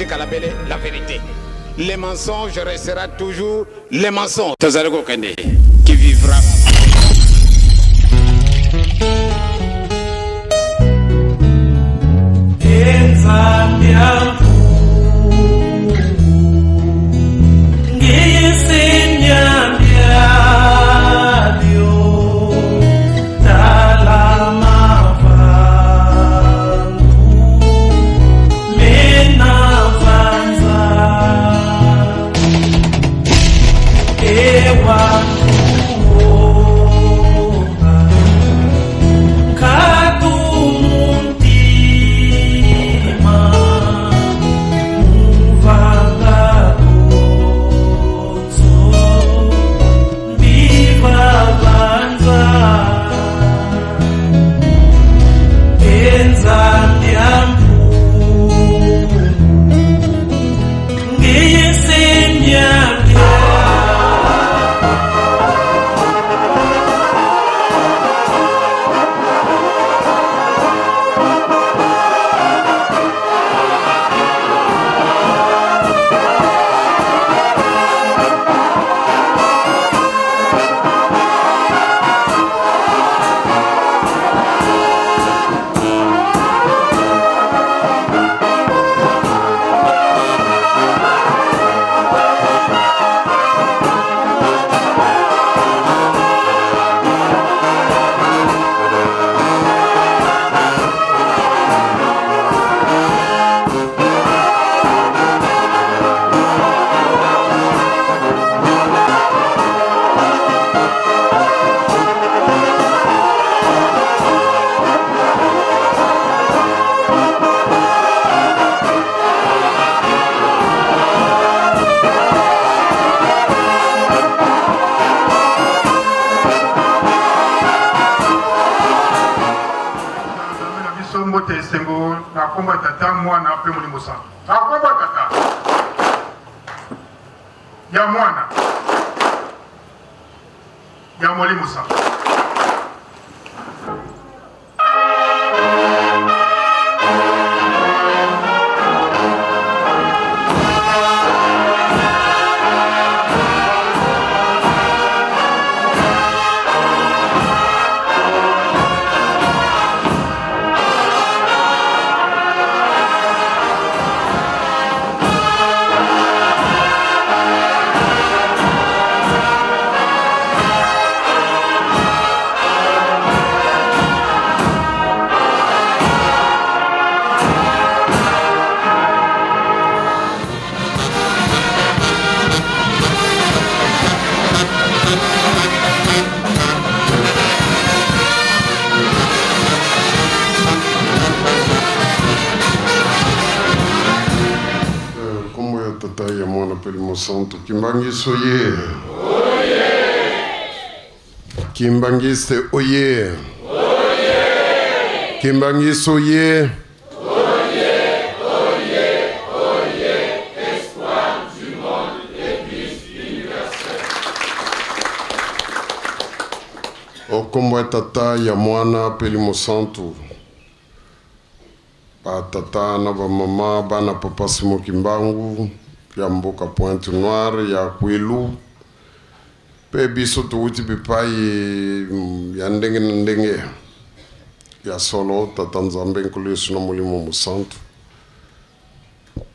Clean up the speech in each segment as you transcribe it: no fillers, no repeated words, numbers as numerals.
politique à la belle, la vérité. Les mensonges restera toujours les mensonges. Tazareko Kende, qui vivra. Santo Kimbangiso ye. Oye. Kimbangiste oye. Oye. Kimbangiso ye. Oye, oye, oye, espoir du monde Église universelle. Okombo tata ya mwana pelimo santo. Ba tata na ba mama bana papa simo Kimbangu. Ya mboka Pointe Noire ya Kwilu pe biso tuuti bipai ya ndenge na ndenge ya solo tata Nzambe nkulisu na mulimo musantu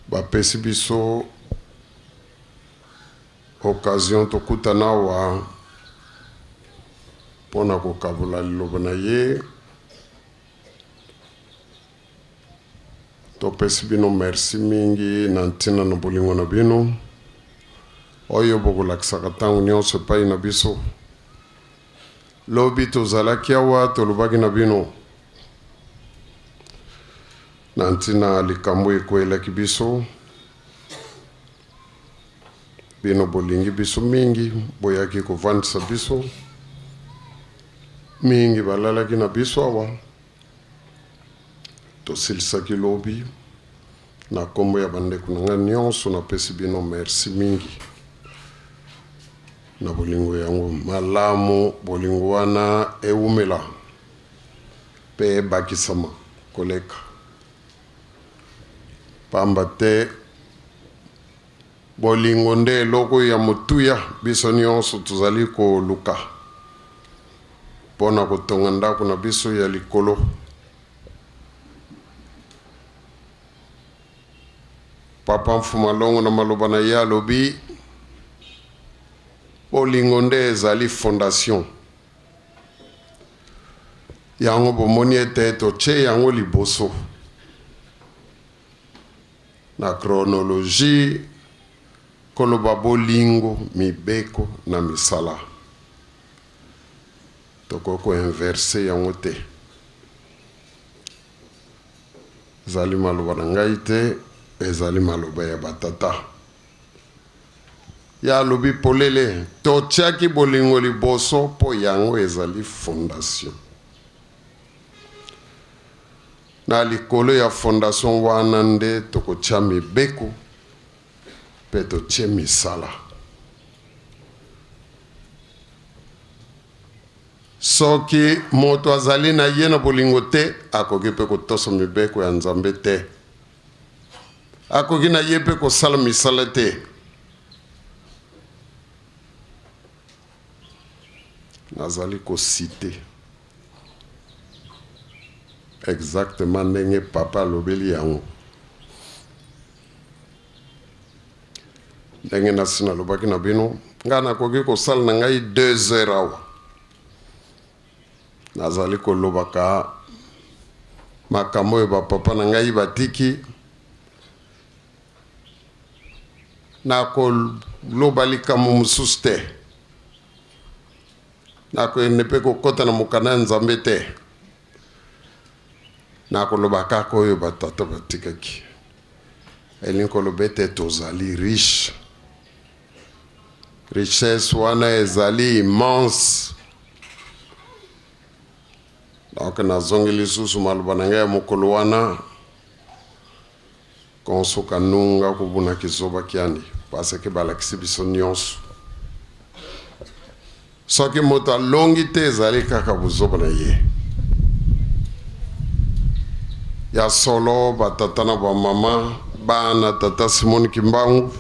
bapesi biso occasion tokutana wa pona kokabula liloba na ye topesi bino merci mingi na ntina na bolingo na bino oyo bokolakisaka ntango nyonso epai na biso lobi tozalaki awa tolobaki na bino na ntina likambo ekwelaki biso bino bolingi biso mingi boyaki kovandisa biso mingi balalaki na biso awa tosilisaki lobi na kombo ya bandeko na nga nyonso napesi bino merci mingi na bolingo yango malamu bolingo wana eumela pe bakisama koleka pamba te bolingo nde eloko ya motuya biso nyonso tozali koluka mpona kotonga ndako na biso ya likolo. Papa Mfuma Longo na maloba na ye alobi bolingo nde ezali fondation yango bomoni ete totye yango liboso na chronologie koloba bolingo mibeko na misala tokoko inverse yango te ezali maloba na ngai te ezali maloba ya batata ya alobi polele totyaki bolingo liboso po yango ezali fondation na likolo ya fondation wana nde tokotya mibeko mpe totye misala. Soki moto azali na ye na bolingo te akoki mpe kotosa mibeko ya Nzambe te, akoki na ye mpe kosala misala te. Nazali kosite exactement ndenge papa alobeli yango, ndenge nasi nalobaki na bino nga nakoki kosala na ngai 2 heures awa nazali kolobaka makambo oyo bapapa na ngai batiki, nakoloba likambo mosusu te, nakoyende mpe kokota na mokanda ya Nzambe te, nakoloba kaka oyo batata batikaki. Elingi koloba ete tozali riche, richesse wana ezali immense. Donc nazongeli lisusu maloba na ngai ya mokolo wana konsoka nunga kobuna kizoba kiani parce que balakisi biso nyonso. Soki moto alongi te ezali kaka buzoba na ye. Ya solo batata na bamama bana tata Simoni Kimbangu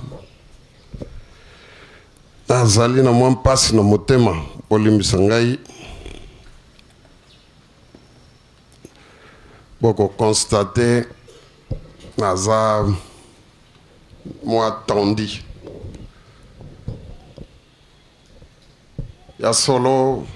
nazali na mwa mpasi na motema bolimbisa ngai boko constate naza mwa tondi ya solo.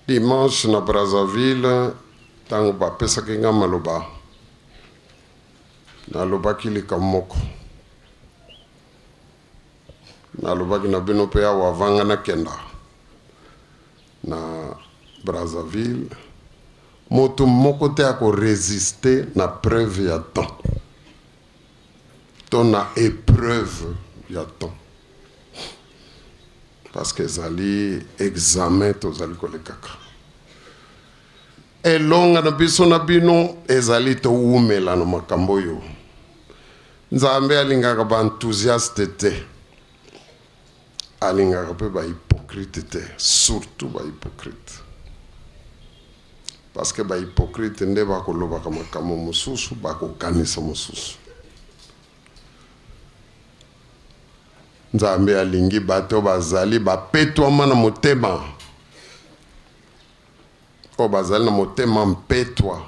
Dimanche na Brazzaville tango bapesaki nga maloba nalobaki likambo moko, nalobaki na bino mpe awa avanga nakenda na Brazzaville moto moko te akoresiste na preuve ya temps to na épreuve ya temps, parce que ezali examen tozali kolekaka. Elonga na biso na bino ezali toumela na makambo oyo. Nzambe alingaka ba enthousiaste te, alingaka mpe ba hypocrite te, surtout ba hypocrite, parce que ba hypocrite nde bakolobaka makambo mosusu bakokanisa mosusu. Nzambe alingi bato bazali bapetwama na motema, o bazali na motema mpetwa.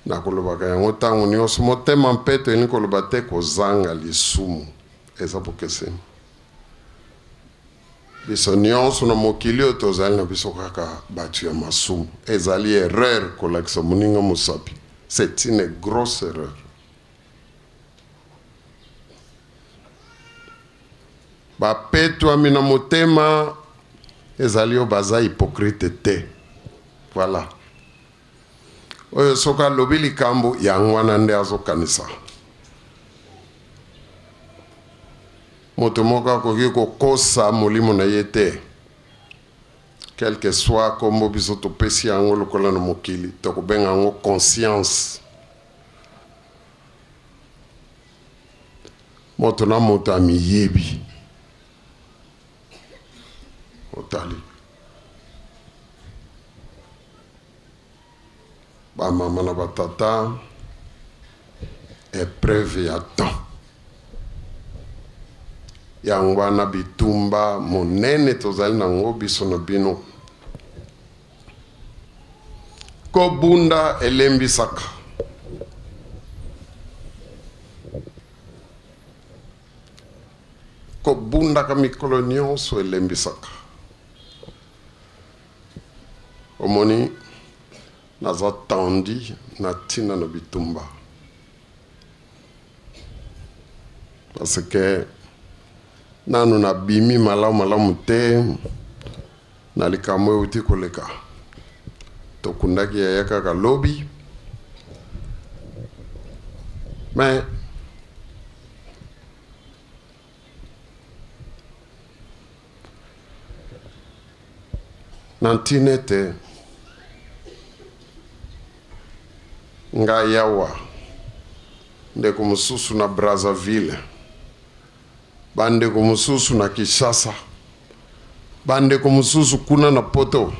Nakolobaka yango ntango nyonso motema mpetwa elingi koloba te kozanga lisumu, eza pokeseni. Biso nyonso na mokili oyo tozali na biso kaka bato ya masumu, ezali erreur kolakisa moninga mosapi. C'est une grosse erreur. Bapetwami na motema ezali oyo baza hypocrite te. Voilà. Oyo soka alobi likambo yango wana nde azokanisa. Moto moko akoki kokosa molimo na ye te. Quel que soit kombo biso topesi yango lokola na mokili, tokobenga yango conscience. Moto na moto amiyebi otali tata épreuve ya temps yango wana bitumba monene tozali nango biso na bino kobunda elembisaka kobundaka mikolo nyonso elembisaka omoni naza tandi na ntina na bitumba parce que nanu nabimi malamu te na likambo euti koleka tokundaki yaya kaka lobi mais na ntina ete nga yawa ndeko mosusu na Brazzaville bandeko mosusu na Kinshasa bandeko mosusu kuna na poto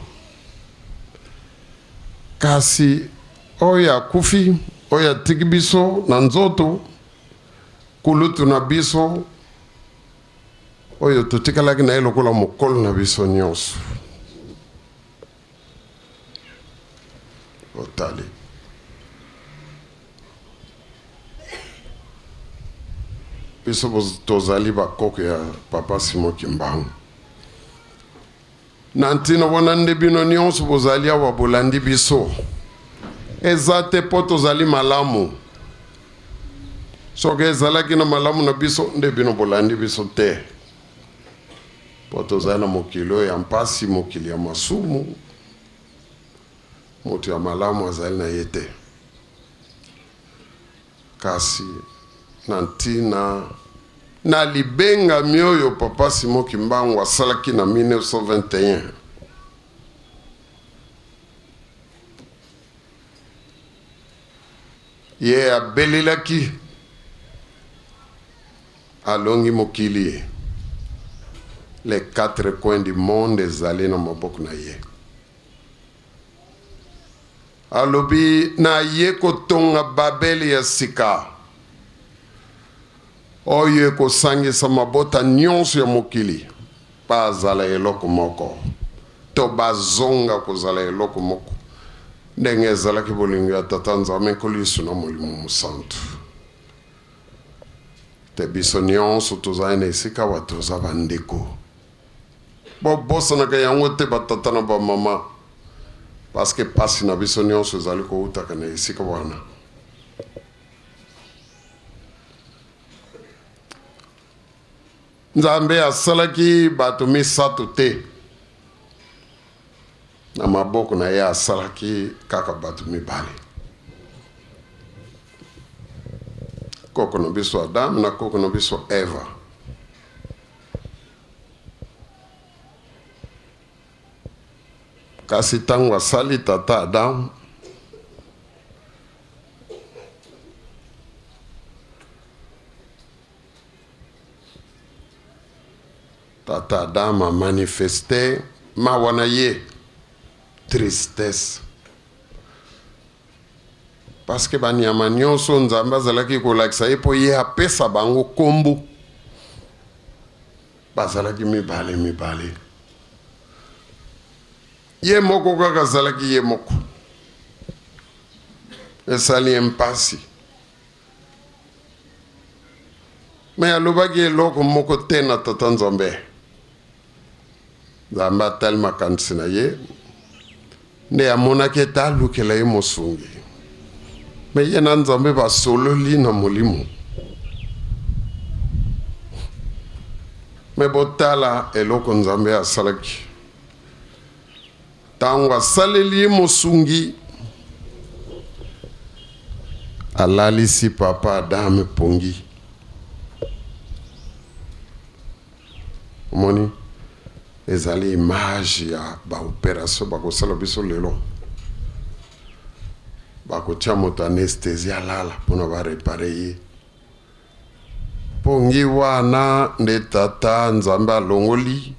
kasi oyo akufi oyo atiki biso na nzoto kulutu na biso oyo totikalaki na ye lokola mokolo na biso nyonso otali biso tozali bakoko ya papa Simon Kimbangu na ntina wana nde bino nyonso bozali awa bolandi biso eza te po tozali malamu soki ezalaki na malamu na biso nde bino bolandi biso te po tozali na mokili oyo ya mpasi mokili ya masumu moto ya malamu azali na ye te kasi na ntina na libenga mioyo papa Simon Kimbangu asalaki na 1921 ye abelelaki alongi mokili les 4 coins du monde ezali na maboko na ye alobi na ye kotonga Babeli ya sika oyo ekosangisa mabota nyonso ya mokili bazala eloko moko to bazonga kozala eloko moko ndenge ezalaki bolingo ya tata Nzambe nkolo Yesu na molimo mosantu te biso nyonso tozali na esika wa toza bandeko bobosanaka yango te batata na bamama parce que pasi na biso nyonso ezali koutaka na esika wana Nzambe asalaki bato misato te na maboko na ye asalaki kaka bato mibale koko na biso Adam na koko na biso Eva kasi ntango asali tata Adam tata Adam a manifesté mawa na ye tristesse parce que banyama nyonso Nzambe azalaki kolakisa ye mpo ye apesa bango kombo bazalaki mibale ye moko kaka azalaki ye moko esali ye mpasi me alobaki eloko moko te na tata Nzambe Nzambe atali makanisi na ye nde amonaki ete alukela ye mosungi me ye na Nzambe basololi na molimo me botala eloko Nzambe asalaki ntango asaleli ye mosungi alalisi papa Adam pongi omoni ezali image ya baopération bakosala biso lelo bakotia moto anesthésie alala mpona barepare ye pongi wana nde tata Nzambe alongoli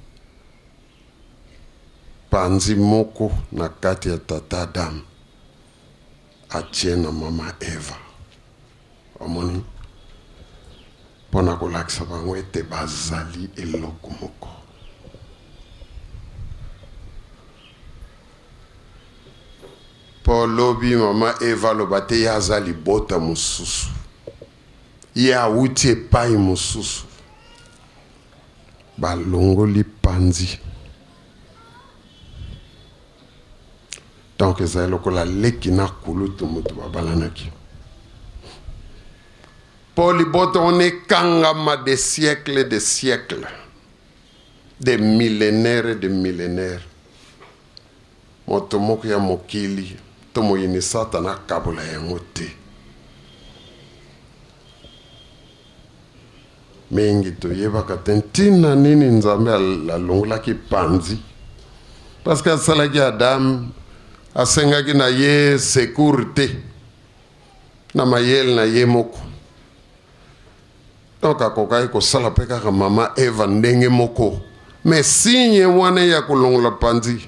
panzi moko na kati ya tata Adam atie na mama Eva. Omoni pona kolakisa bango ete bazali eloko moko. Po lobi mama Eva lobate ya azali bota mususu. Ya uti epai mususu. Balongoli panzi. Donc ezali lokola leki na kulutu mutu babalanaki. Po libota on ekangama des siècles, des millénaires et des millénaires. Moto moko ya mokili tomo yini satana kabula yango te. Mingi toyebaka tentina nini nzambe alongolaki panzi. Parce que asalaki Adam asengaki na ye sécurité na mayele na ye moko. Donc akokaki kosala mpe kaka mama Eva ndenge moko. Mais signe wana ya kolongola panzi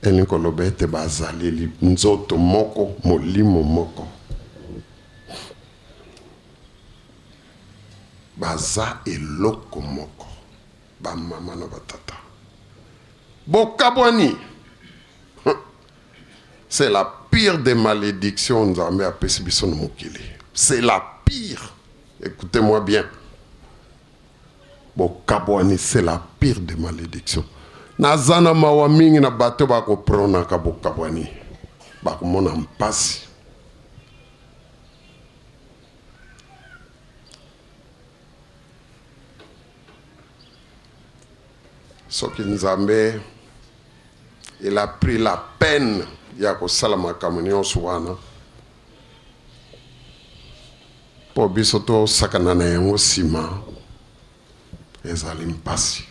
elingi koloba ete bazaleli nzoto moko molimo moko. Baza eloko moko bamama na batata. Bokabwani, c'est la pire des malédictions nzambe apesi biso na mokili. C'est la pire. Écoutez-moi bien. Bokabwani, c'est la pire des malédictions. Nazana mawa mingi na bato bako prona ka bokabwani. Bako mona mpasi. Soki nzambe, il a pris la peine ya kosala makambo nyonso wana po biso tosakana na yango nsima ezali mpasi.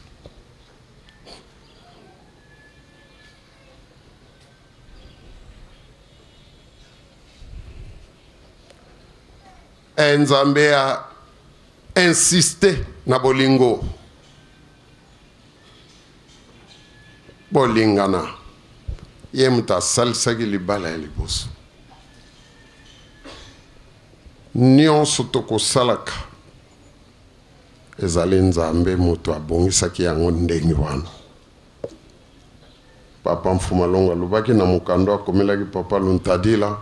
Nzambe a insisté na bolingo. Bolingana. Ye muta salisaki libala ya liboso. Nyonso tokosalaka ezali nzambe moto abongisaki yango ndenge wana. Papa Mfumalongo alobaki na mokando akomelaki Papa Luntadila.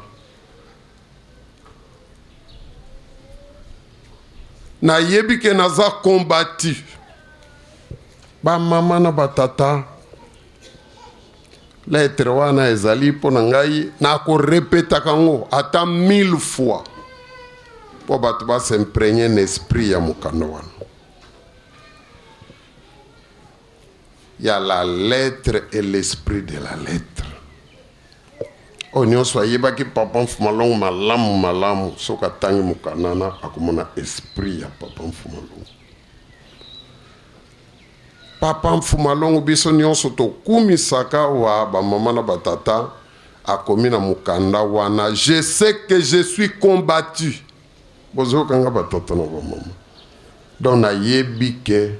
Na yebi ke naza kombati. Ba mama na batata. Lettre wana ezali pona ngai na ko répéta kango ata 1000 fois. Po bato ba s'imprégner l'esprit ya mokano wana. Il y a la lettre et l'esprit de la lettre. Onyo soyeba ki Papa Mfumalongo malamu soka tangi mukanana akomona esprit ya Papa Mfumalongo. Papa Mfumalongo biso nyonso tokumisaka wa ba mama na batata akomi na mukanda wana. Je sais que je suis combattu. Bozo kanga batata na ba mama. Donc na yebi ke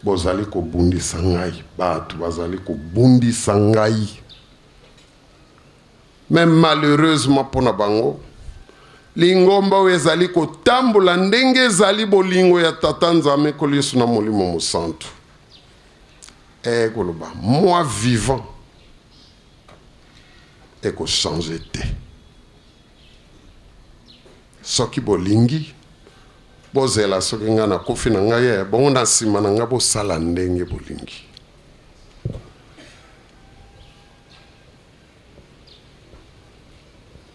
bozali ko bundisa ngai, batu bazali ko bundisa ngai. Même malheureusement pona bango lingomba wezali ko tambola ndenge zali bolingo ya tata nzame kolisu na molimo mosantu. Koloba moi vivant et ko changer te. Soki bolingi bozela soki nga na kofi na ngai bongo na sima na nga bosala ndenge bolingi.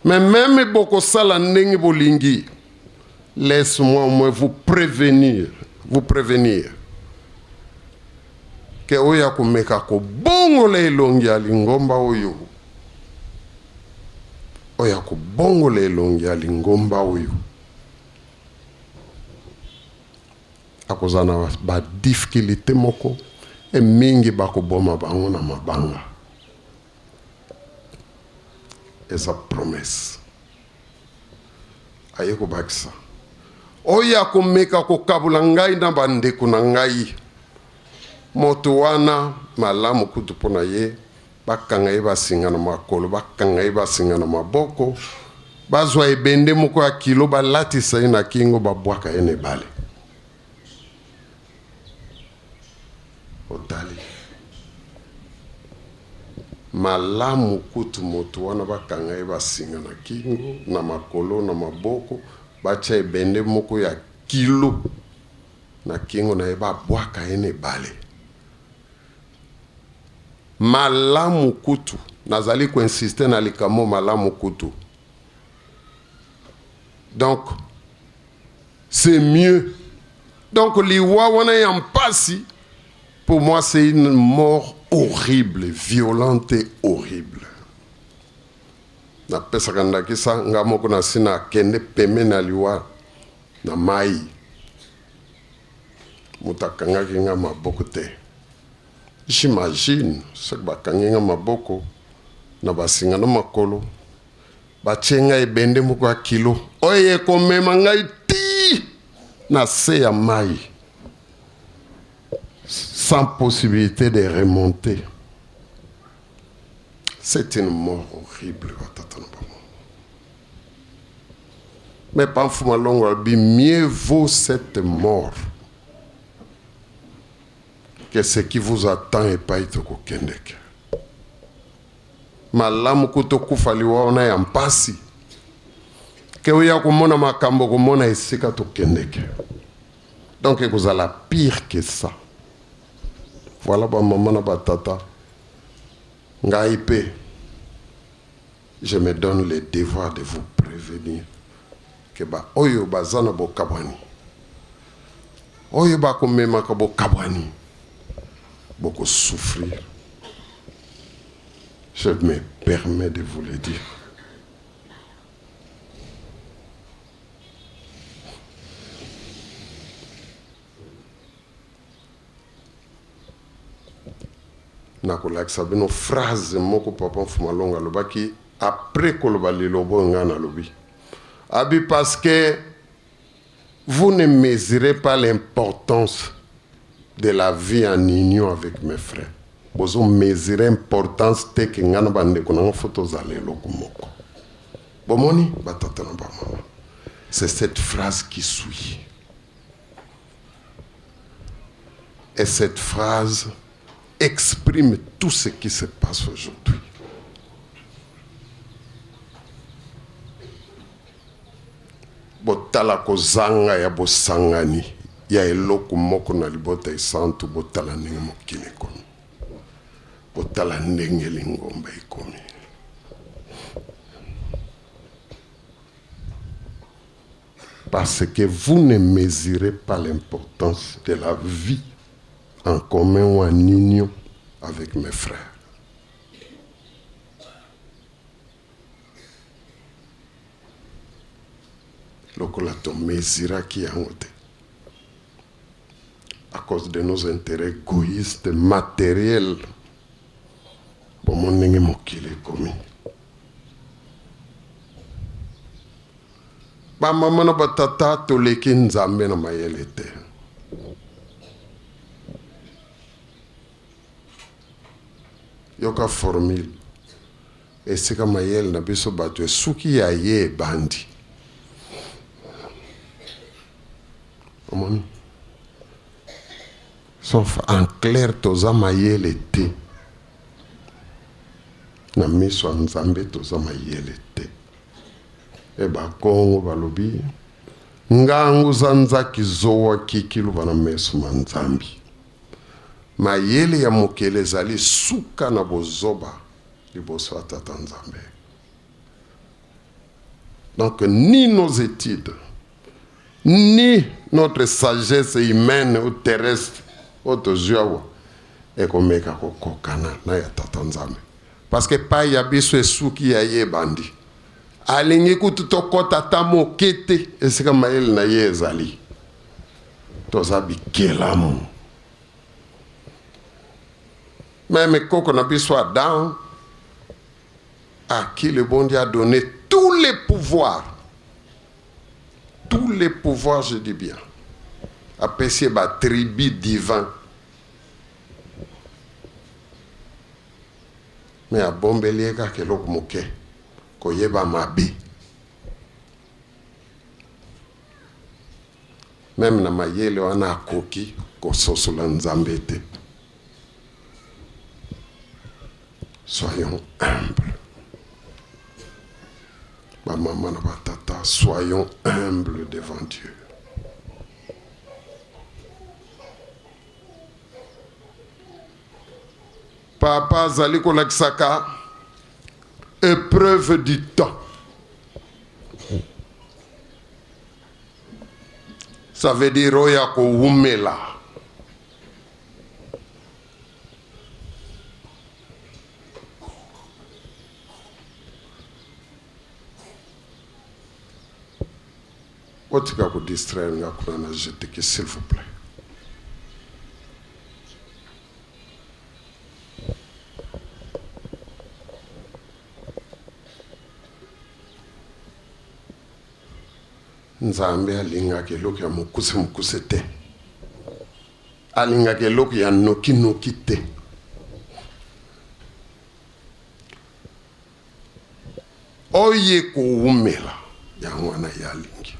Mais même boko sala ndenge bolingi, laisse-moi au moins vous prévenir que oya kumeka ko bongo le longi alingomba oyo. Oya ko bongo le longi alingomba oyo. Akozana ba difficulté moko e mingi bako boma bango na mabanga. Esa promesse. Ayeko bakisa. Oya kumeka ko kabula ngai na bandeko na ngai. Moto wana malamu kutu pona ye bakanga ye basinga na makolo bakanga ye basinga na maboko bazwa ebende moko ya kilo balatisa ye na kingo babwaka ye na ebale. Otali malamu kutu moto wana bakanga ye basinga na kingo na makolo na maboko bacha ebende moko ya kilo na kingo na ye babwaka ye na ebale. Malamu kutu nazali insister na likamo malamu kutu. Donc c'est mieux. Donc liwa wana ya mpasi pour moi c'est une mort horrible, violente et horrible. Na pesa kanda kisa ngamoko na sina kende peme na liwa na mai mutakanga kinga maboko te. J'imagine ce que bakangenga maboko na basinga na makolo bachenga ebende moko ya kilo oye komema ngai ti na se ya mai sans possibilité de remonter. C'est une mort horrible. Mais pas malongo mieux vaut cette mort que ce qui vous attend et pas être kokendeke. Malamu kuto kufaliwa ona ya mpasi. Ke uya kumona makambo kumona esika tokendeke. Donc vous allez pire que ça. Voilà ba maman na ba tata. Ngaipe. Je me donne le devoir de vous prévenir que ba oyo bazana bo kabwani. Oyo ba komema ka bo kabwani. Beaucoup souffrir. Je me permets de vous le dire. Nakolak sabino phrase moko papa fumalonga lobaki après koloba lilobo ngana lobi. Abi parce que vous ne mesurez pas l'importance de la vie en union avec mes frères. Vous mesurez l'importance de que ngana bande kuna photo zale lokumoko. Bomoni batata na ba mama. C'est cette phrase qui suit. Et cette phrase exprime tout ce qui se passe aujourd'hui. Botala kozanga ya bosangani ya eloko moko na libota isantu botala ndenge mokili komi. Botala ndenge lingomba ikomi. Parce que vous ne mesurez pas l'importance de la vie en commun ou en union avec mes frères. Lokola to mesura qui a honte. À cause de nos intérêts égoïstes, matériels. Bon, mon nenge mokile komi. Ba mama na batata to leki nzambe na mayele te. Yoka formule. Et c'est comme mayele na biso batwe suki ya ye bandi. Sauf en clair toza mayele te. Na miso nzambe toza mayele te. E ba Kongo balobi ngangu zanzaki zowa kikilu bana meso manzambi. Mayele ya mokele zali suka na bozoba liboso atata nzambe. Donc ni nos études ni notre sagesse humaine ou terrestre autozuawa ekomeka kokokana na ya tata nzambe. Parce que pa ya biso esuki ya ye bandi. Alingi kutu tokota tamo kete esika mayele na ye ezali. Tozabi kelamu. Même koko na biso Adam à qui le bon Dieu a donné tous les pouvoirs. Tous les pouvoirs, je dis bien. Apprécié ma tribu divin. me abombeli kaka eloko moke koyeba mabe. Même na mayele wana akoki kososola Nzambe te. Soyons humbles. Ba maman na ba tata, soyons humbles devant Dieu. Papa zali kolakisaka épreuve du temps. Ça veut dire oya ko wumela. Otika ko distraire nga kuna na jete ki s'il vous plaît. Nzambe alingaki eloko ya mokuse te. Alingaki eloko ya noki te. Oye kowumela yango wana ye alingi.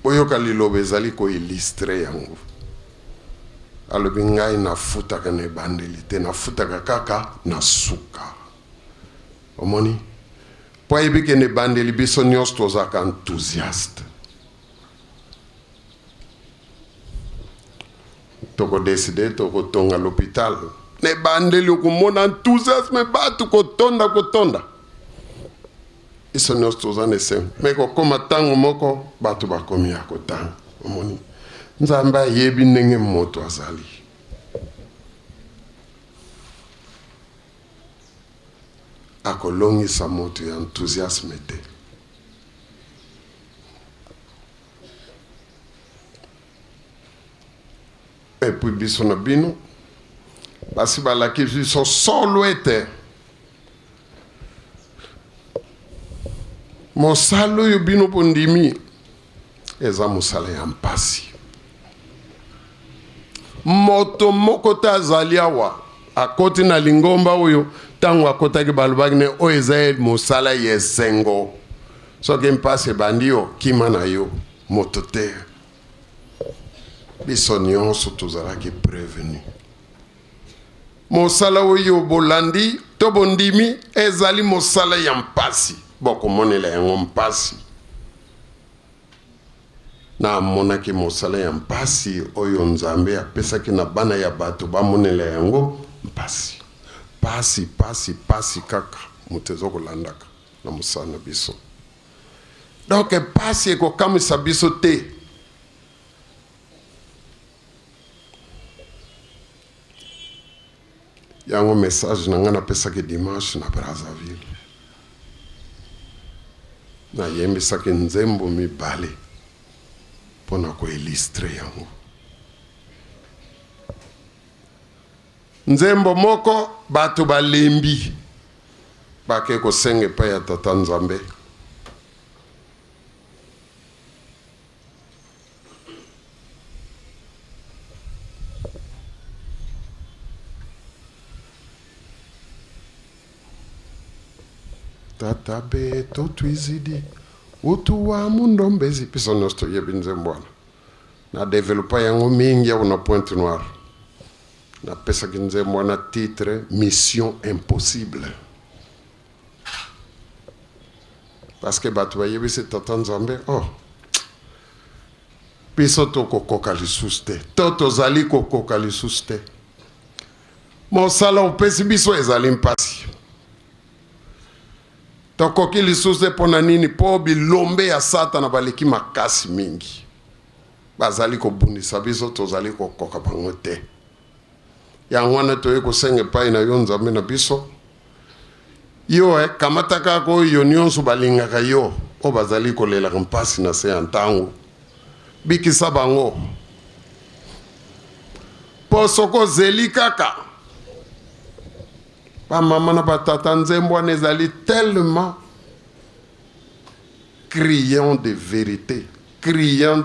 Oyoka liloba ezali koilustre yango. Alobi ngai nafutaka na ebandeli te, nafutaka kaka na suka. Omoni? Po ayebike na ebandeli biso nyonso tozaka enthousiaste. Toko décide toko tonga l'hôpital. Na ebandeli okomona enthousiasme batu kotonda. Iso nyonso toza na esengo. Me kokoma ntango moko batu bakomi ya kotanga. Omoni? Nzambe ayebi ndenge moto azali. Akolongisa moto ya enthousiasme te. Et puis biso na bino basi balaki biso solo ete mosala oyo bino pondimi eza mosala ya mpasi. Moto moko te azali awa akoti na lingomba oyo tango akotaki balobaki ne oyo eza mosala ya esengo. Soki mpasi ebandi yo kima na yo moto te. Biso nyonso tozalaki prevenu. Mosala oyo bolandi to bondimi ezali mosala ya mpasi. Bokomonela yango mpasi. Na monaki mosala ya mpasi oyo Nzambe apesaki na bana ya bato bamonela yango mpasi. Pasi kaka mutezo kolandaka na mosala biso. Donc pasi ekokamisa biso te. Yango message na nga napesaki dimanche na Brazzaville. Na yembisaki nzembo mibale pona ko illustre yango. Nzembo moko bato balembi bake kosenge pa ya tata Nzambe. Tata beto twizidi utu wa mundombezi piso nosto yebi nzembwana. Na developa yango mingi ya una Pointe Noire. Na pesa kinzembwana titre Mission Impossible. Parce que batu ba yebi se tata Nzambe, oh. Piso toko koka lisuste. Toto zali koka lisuste. Mosala upesi biso ezali mpasi. Tokoki lisuste pona nini po bilombe ya Satana baleki makasi mingi. Bazali kobundisa biso tozali kokoka bango te. Yango wana toye kosenge pai na yo Nzambe na biso. Yo kamataka ko yo nyonso balingaka yo o bazali kolela mpasi na se ya ntango. Bikisa bango. Po soko zeli kaka. Pa maman na batata nzembwana ezali tellement criant de vérité, criant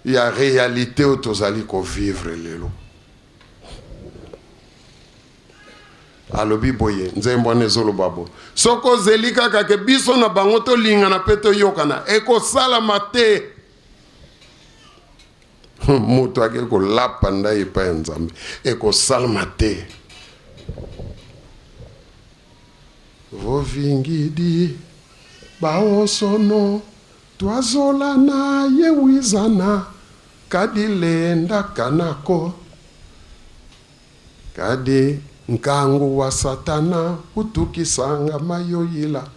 ya réalité oyo tozali kovivre lelo. Alobi boye nzembo wana ezoloba bo soko ozeli kaka ke biso na bango tolingana mpe toyokana ekosalama te. Moto ake kolapa nda epai ya Nzambe ekosalama te. Vovingidi baosono twazolana yewizana kadilenda kanako kadi nkangu wa satana utukisanga mayoyila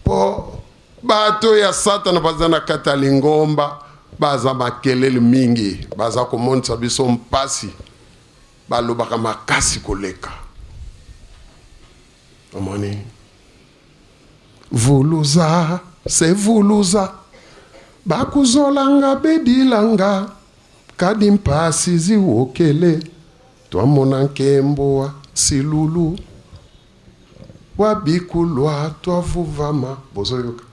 po bato ya satana baza na kata lingomba baza makelele mingi baza komonisa biso mpasi balobaka makasi koleka. Omoni vuluza se vuluza bakuzolanga bedilanga kadi mpasi ziwokele twamona nkembo silulu wabikulwa twavuvama bozoyoka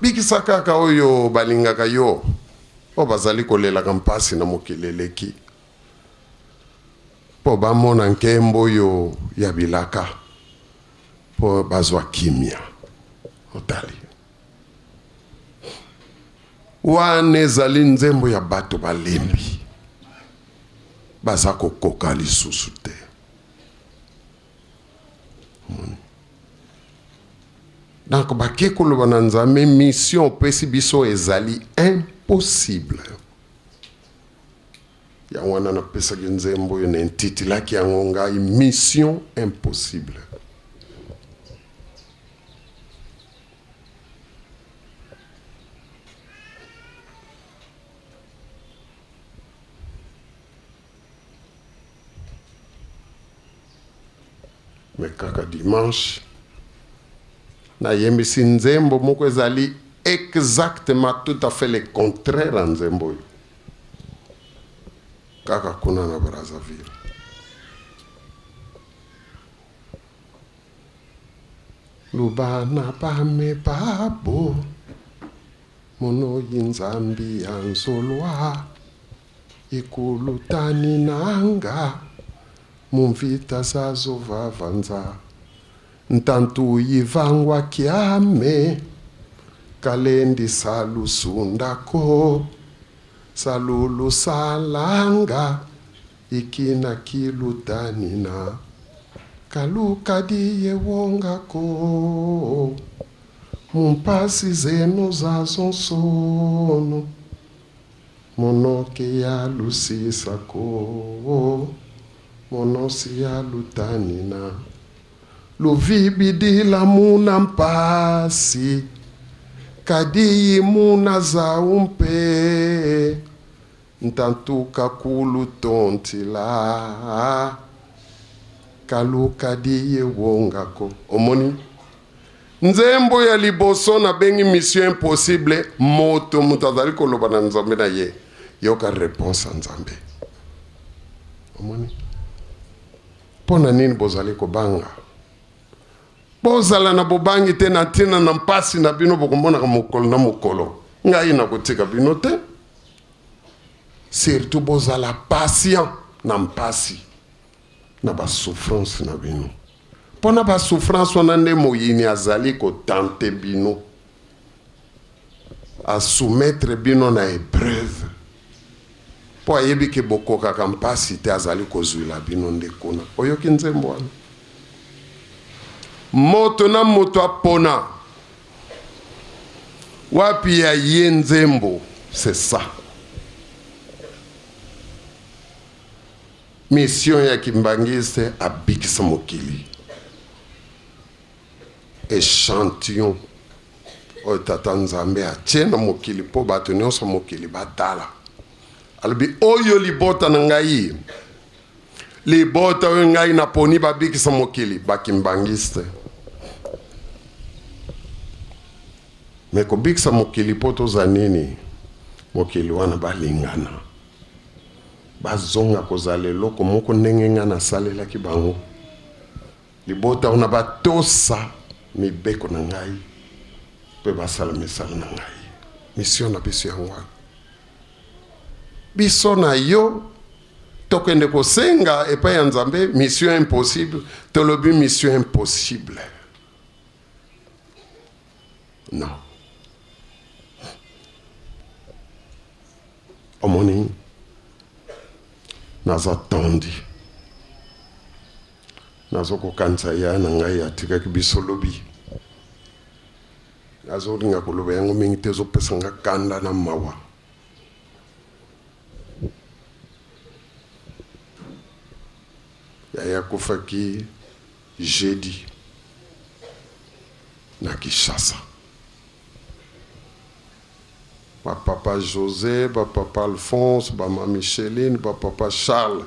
bikisa kaka oyo balingaka yo o bazali kolelaka mpasi na mokeleleki po bamona nkembo yo ya bilaka po bazwa kimia otali wane ezali nzembo ya bato balembi baza kokoka lisusu te. Donc bake koloba na Nzambe mission pesi biso ezali impossible. Ya wana na pesa nzembo yo na ntitilaki yango ngai mission impossible. Mais kaka dimanche na yembisi nzembo moko ezali exactement tout à fait le contraire en nzembo kaka kuna na Brazzaville. Lubana pame pabo mono yinzambi ansolwa ikulutani nanga mumvita sazovavanza ntantu yivangwa kiame kalendi salusundako salulu salanga ikina kilutanina kalukadiye wongako mumpasi zenu zazonsono monoke ya lusisako monosi ya lutanina luvibidila muna mpasi kadiyi muna za umpe ntantuka kulu tontila kalu kadiye wongako. Omoni nzembo ya liboso na bengi mission impossible moto mutazali koloba na Nzambe na ye yoka réponse Nzambe. Omoni pona nini bozali kobanga bozala na bobangi te na tina na mpasi na bino bokomona mokolo na mokolo ngai na kotika bino te surtout bozala patient na mpasi na ba souffrance na bino pona ba souffrance wana nde moyini azali kotante bino a soumettre bino na épreuve po ayebi ke bokokaka mpasi te azali kozwila bino nde kuna oyoki nzembo wana moto na moto apona wapi ya ye nzembo. C'est ça mission ya kimbangiste abikisa mokili échantillon oyo tata Nzambe atie na mokili po bato nyonso mokili batala alobi oyo libota na ngai libota oyo ngai naponi babikisa mokili bakimbangiste me kobikisa mokili po toza nini mokili wana balingana bazonga kozala eloko moko ndenge nga nasalelaki bango libota ona batosa mibeko na ngai mpe basala misala na ngai mission na biso yango wana biso na yo tokende kosenga epai ya Nzambe mission impossible tolobi mission impossible non omoni naza tondi nazo kokanisa ya na ngai atikaki biso lobi nazo ringa koloba yango mingi te ezopesa nga kanda na mawa yaya akufaki jeudi na Kinshasa. Papa José, papa Alphonse, maman Micheline, papa Charles,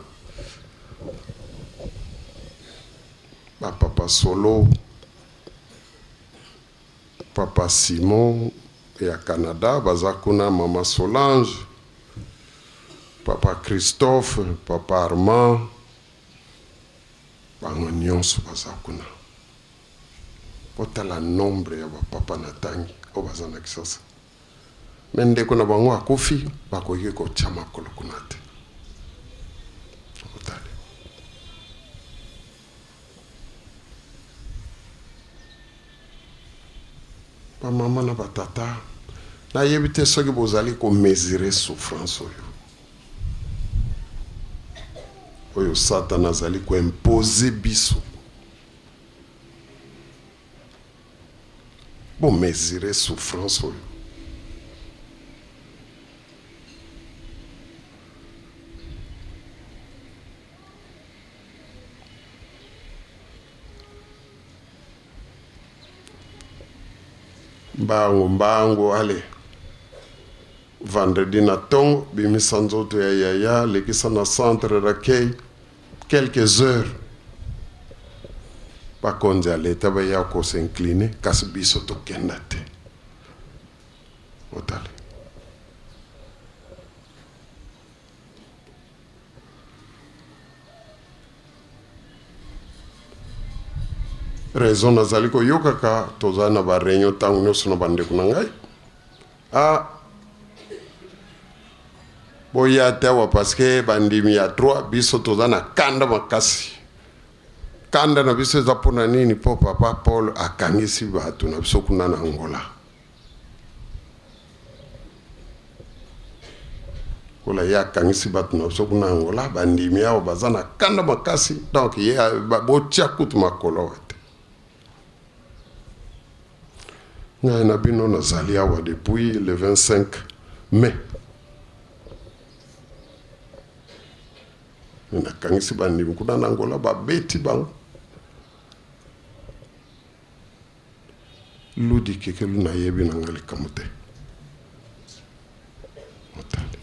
papa Solo, papa Simon et à Canada, bazakuna maman Solange, papa Christophe, papa Armand, bango nyonso bazakuna. Potala nombre ya papa natangi obazana Kinshasa. Mende kuna bango akufi bakoki kotia makolo kuna te. Otale. Ba mama na batata na yebite soki bozali ko mesurer souffrance oyo. Oyo Satan azali ko imposer biso. Bon mesurer souffrance oyo. Mbango, allez. Vendredi na tongo, bimi sanzoto ya yaya, lekisa na centre d'accueil, quelques heures. Par contre, l'État va y avoir s'incliner, kasi biso to kendate. Otale. Raison nazali ko yokaka toza na ba réunion tango nyoso na bande kuna ngai boya tewa parce que bandimi ya 3 biso toza na kanda makasi kanda na biso za pona nini po papa Paul akangisi batu na biso kuna na Angola kola ya akangisi batu na biso kuna Angola bandimi ya baza na kanda makasi donc ye botia kutu makolo ngai na bino nazali awa depuis le 25 mai. Nakangisi bandi kuna na Angola babeti bango. Ludi kekelu na yebi na ngali kamute. Otale.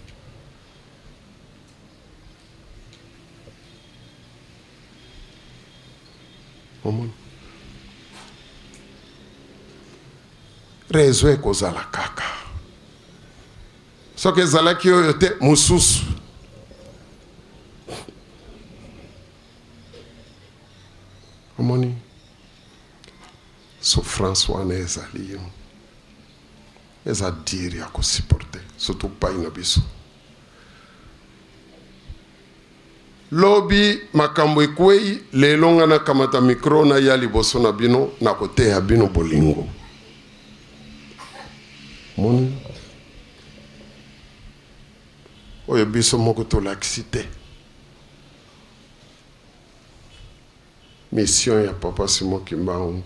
Omoni. Rezo ekozala kaka. Soki ezalaki oyo te mususu. Omoni. Souffrance wana ezali yo. Eza diri ya kosiporte. Surtout pa ina biso. Lobi makambo ekwei lelo nga na kamata mikro na ya liboso na bino na kote ya bino bolingo. Moni oyo biso moko to laxité mission ya papa Simon Kimbangu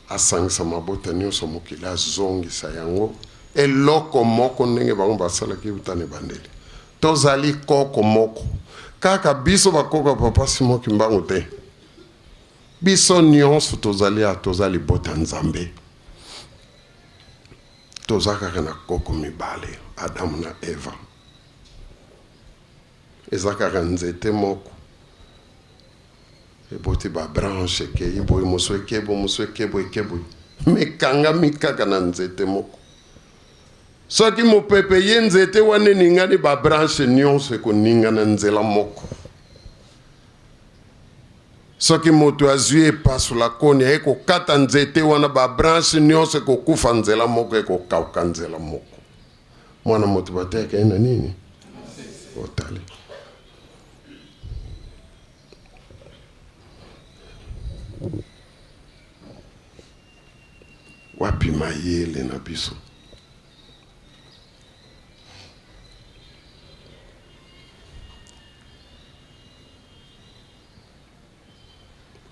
asangisa mabota nyonso mokili azongisa yango eloko moko ndenge bango basalaki utane bandeli tozali koko moko kaka biso bakoka papa Simon Kimbangu te biso nyonso tozali bota Nzambe tozaka na koko mibale Adam na Eva ezaka nzete moko eboti ba branche ke ibo muswekebo mekanga mikaka na nzete moko soki mopepe ye nzete wane ningani ba branche nyonso ko ninga na nzela moko soki moto azwi epaso la koni ekokata nzete wana babranche nyonso ekokufa nzela moko ekokauka nzela moko. Mwana moto bateke ena nini? Otali. Wapi mayele na biso?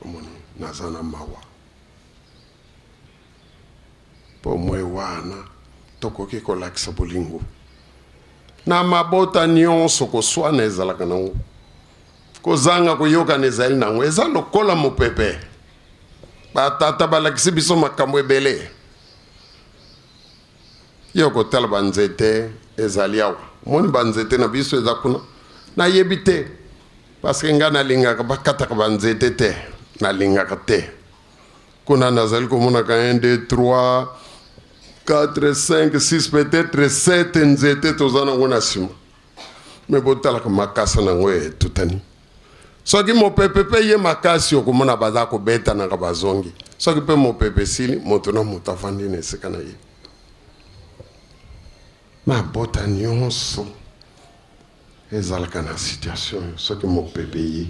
Omoni nazana mawa. Po mwe wana tokoki kolakisa bolingo. Na mabota nyonso koswana ezalaka nango. Kozanga koyoka nezali nango eza lokola mopepe. Batata balakisi biso makambo ebele. Yoko tala banzete ezali awa. Moni banzete na biso eza kuna. Na yebite. Parce que nga nalingaka bakataka banzete te. Nalingaka te. Kuna nazali komonaka 1, 2, 3, 4, 5, 6, peut-être 7 nzete tozana ngo na sima. Me botalaka makasa nango tutani. Soki mopepe ye makasi okomona baza kobeta na bazongi. Soki pe mopepe sili moto na moto afandi na esika na ye. Mabota nyonso ezalaka na situation soki mopepe ye.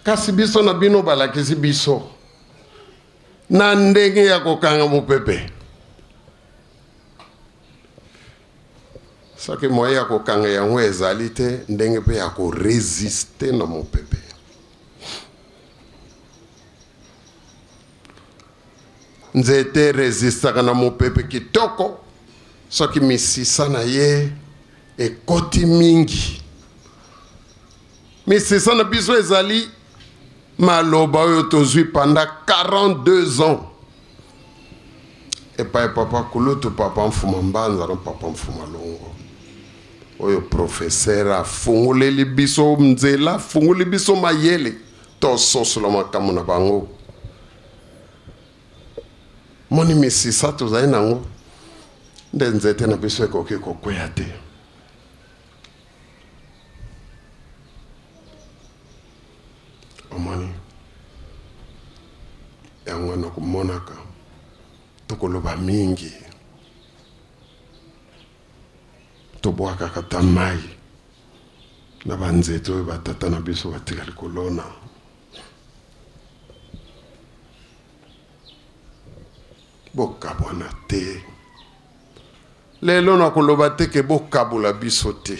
Kasi biso na bino balakisi biso na ndenge ya kokanga mopepe. Soki moye ya kokanga yango ezali te ndenge pe ya koresiste na mopepe. Nzete resistaka na mopepe kitoko soki misisa na ye ekoti mingi. Misisa na biso ezali maloba oyo tozwi pendant 42 ans. Epa papa kulutu papa mfuma mbanza na papa mfuma longo. Oyo professeur afunguleli biso mzela, afunguli biso mayele to sosola makamu na bango. Moni misisa tozali nango nde nzete na biso ekoki kokwea te. Omoni yango na kumonaka tokoloba mingi tobwaka kata mai na banzete oyo batata na biso batikali kolona. Bokabwana te. Lelo na koloba te ke bokabula biso te.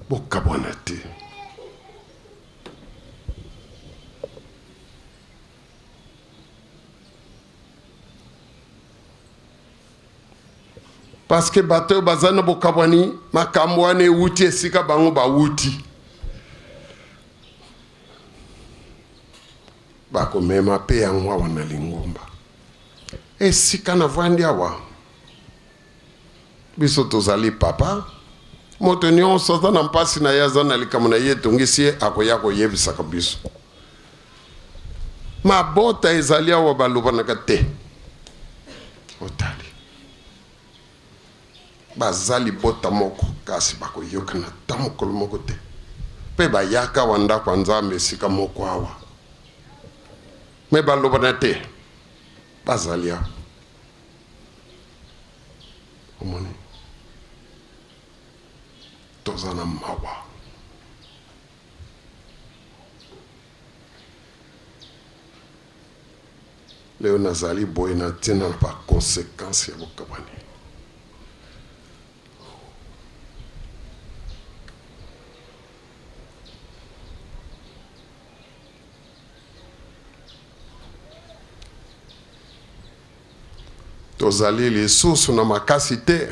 Bokabwana te. Parce que bateau bazana bokabwani makambo ane wuti esika bango ba wuti. Bako mema pe yango wana lingomba. Esika na vandi awa. Biso tozali papa. Moto nyonso aza na mpasi na yaza na likambo na ye tongisi akoya koyebisaka biso. Mabota ezali awa balobanaka te. Otali. Bazali bota moko kasi bako yoka na tamokolo moko te. Pe bayaka wanda kwa nzambe esika moko awa. Me balobana te. Bazali awa. Omoni. Tozana mawa. Leo nazali boye na tina na pa konsekansi ya bokabani. Tozali lisusu na makasi te.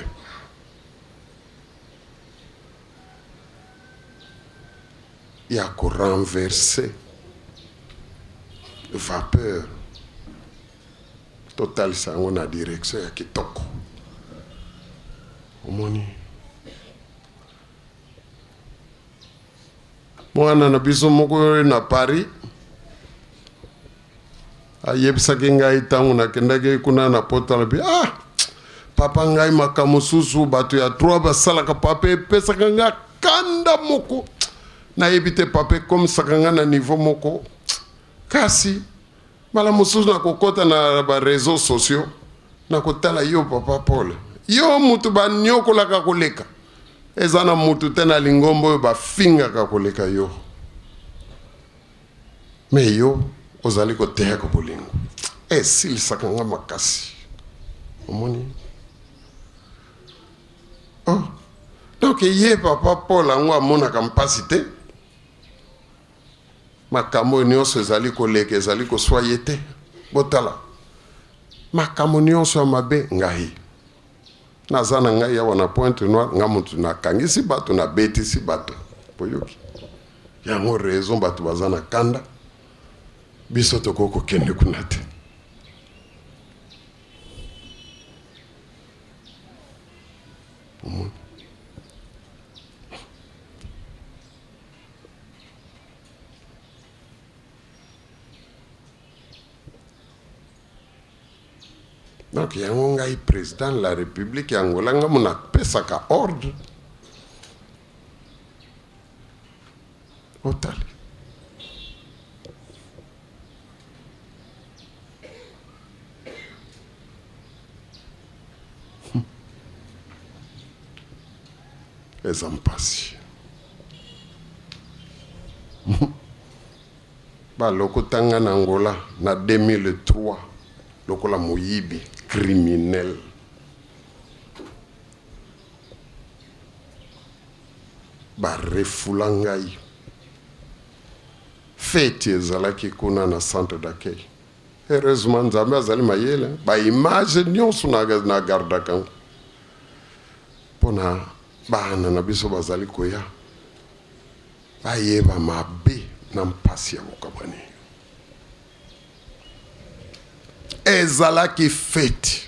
Ya ko renverser vapeur total sango na direction ya kitoko. Omoni mwana na biso moko na Paris ayebisaki ngai ntango nakendaki kuna na poto bi papa ngai makambo susu bato ya 3 basalaka papa epesaka ngai kanda moko na ebite pape comme sakanga na niveau moko kasi mala mususu na kokota na ba réseaux sociaux na kotala yo papa Paul yo mutu ba nyokola ka koleka ezana mutu tena lingombo ba finga ka koleka yo me yo ozali ko teya ko bolingo sil sakanga makasi omoni oh donc ye papa Paul ango amona kampasite makambo nyonso ezali koleka ezali koswaye te botala makambo nyonso ya mabe ngai naza na ngai awa na Pointe Noire nga mutu nakangisi bato na betisi bato boyoki yango raison bato baza na kanda biso tokoko kende kuna te donc yango ngai président de la République ya Angola nga muna pesaka ordre otali eza mpasi balokotanga na Angola na 2003 lokola moyibi criminel barefula ngai feti ezalaki kuna na centre d'accueil heureusement nzambe azali mayele baimage nyonso na gardaka mpona bana na biso bazali koya bayeba mabe na mpasi ya bokabani ezalaki feti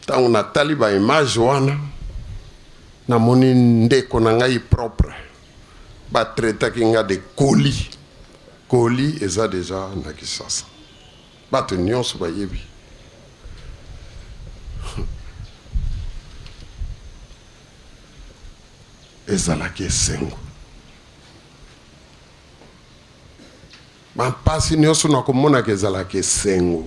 ntango natali baimage wana namoni ndeko na ngai propre batretaki nga de koli eza deja na Kisasa bato nyonso bayebi ezalaki esengo bampasi nyonso nakomonaka ezalaki esengo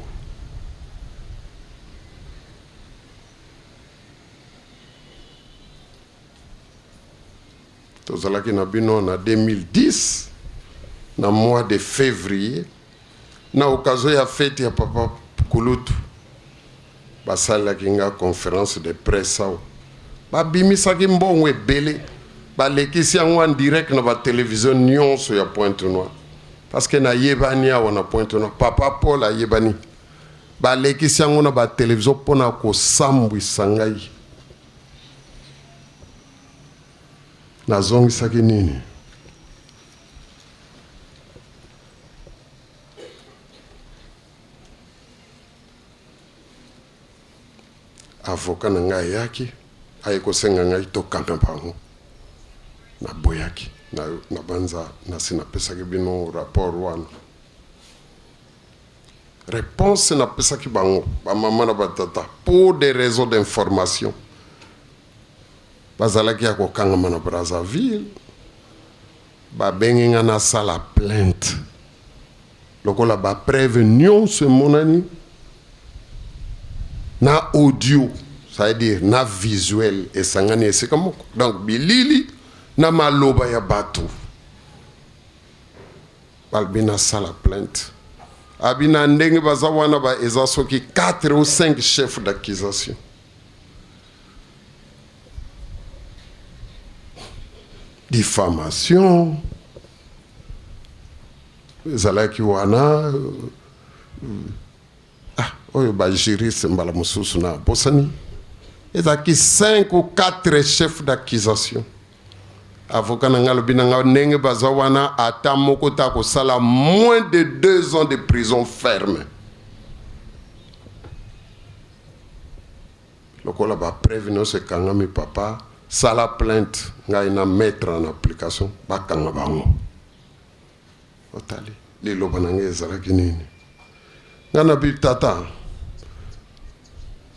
tozalaki na bino na 2010 na mois de février na occasion ya fête ya papa Kulutu basalaki nga conférence de presse awa babimisaki mbongo ebele balekisi yango en direct na batelevizio nyonso ya Pointe Noire parce que na yebani awa na Pointe Noire papa Paul ayebani balekisi yango na batelevizio mpona kosambwisa ngai nazongisaki nini avocat na ngai ayaki ayikosenga ngai tokanga bango na boyaki na banza nasi napesaki bino rapport wana réponse napesaki bango bamama na batata pour des raisons d'information bazalaki ya kokangama na Brazzaville babengi nga nasala plainte lokola bapreuve nyonso emonani na audio, ça veut dire na visuel esangani esika moko donc bilili na maloba ya bato balbina sala plainte abina ndenge baza wana ba eza soki 4 ou 5 chefs d'accusation diffamation ezalaki wana oyo ba juriste mbala mususu na bosani ezalaki 5 ou 4 chefs d'accusation avocat na ngalo binanga ndenge baza wana ata moko ta kosala moins de 2 ans de prison ferme lokola ba prévenir se kanga mi papa sala plainte ngai na mettre en application bakanga bango otali lelo bananga ezalaki nini ngana bi tata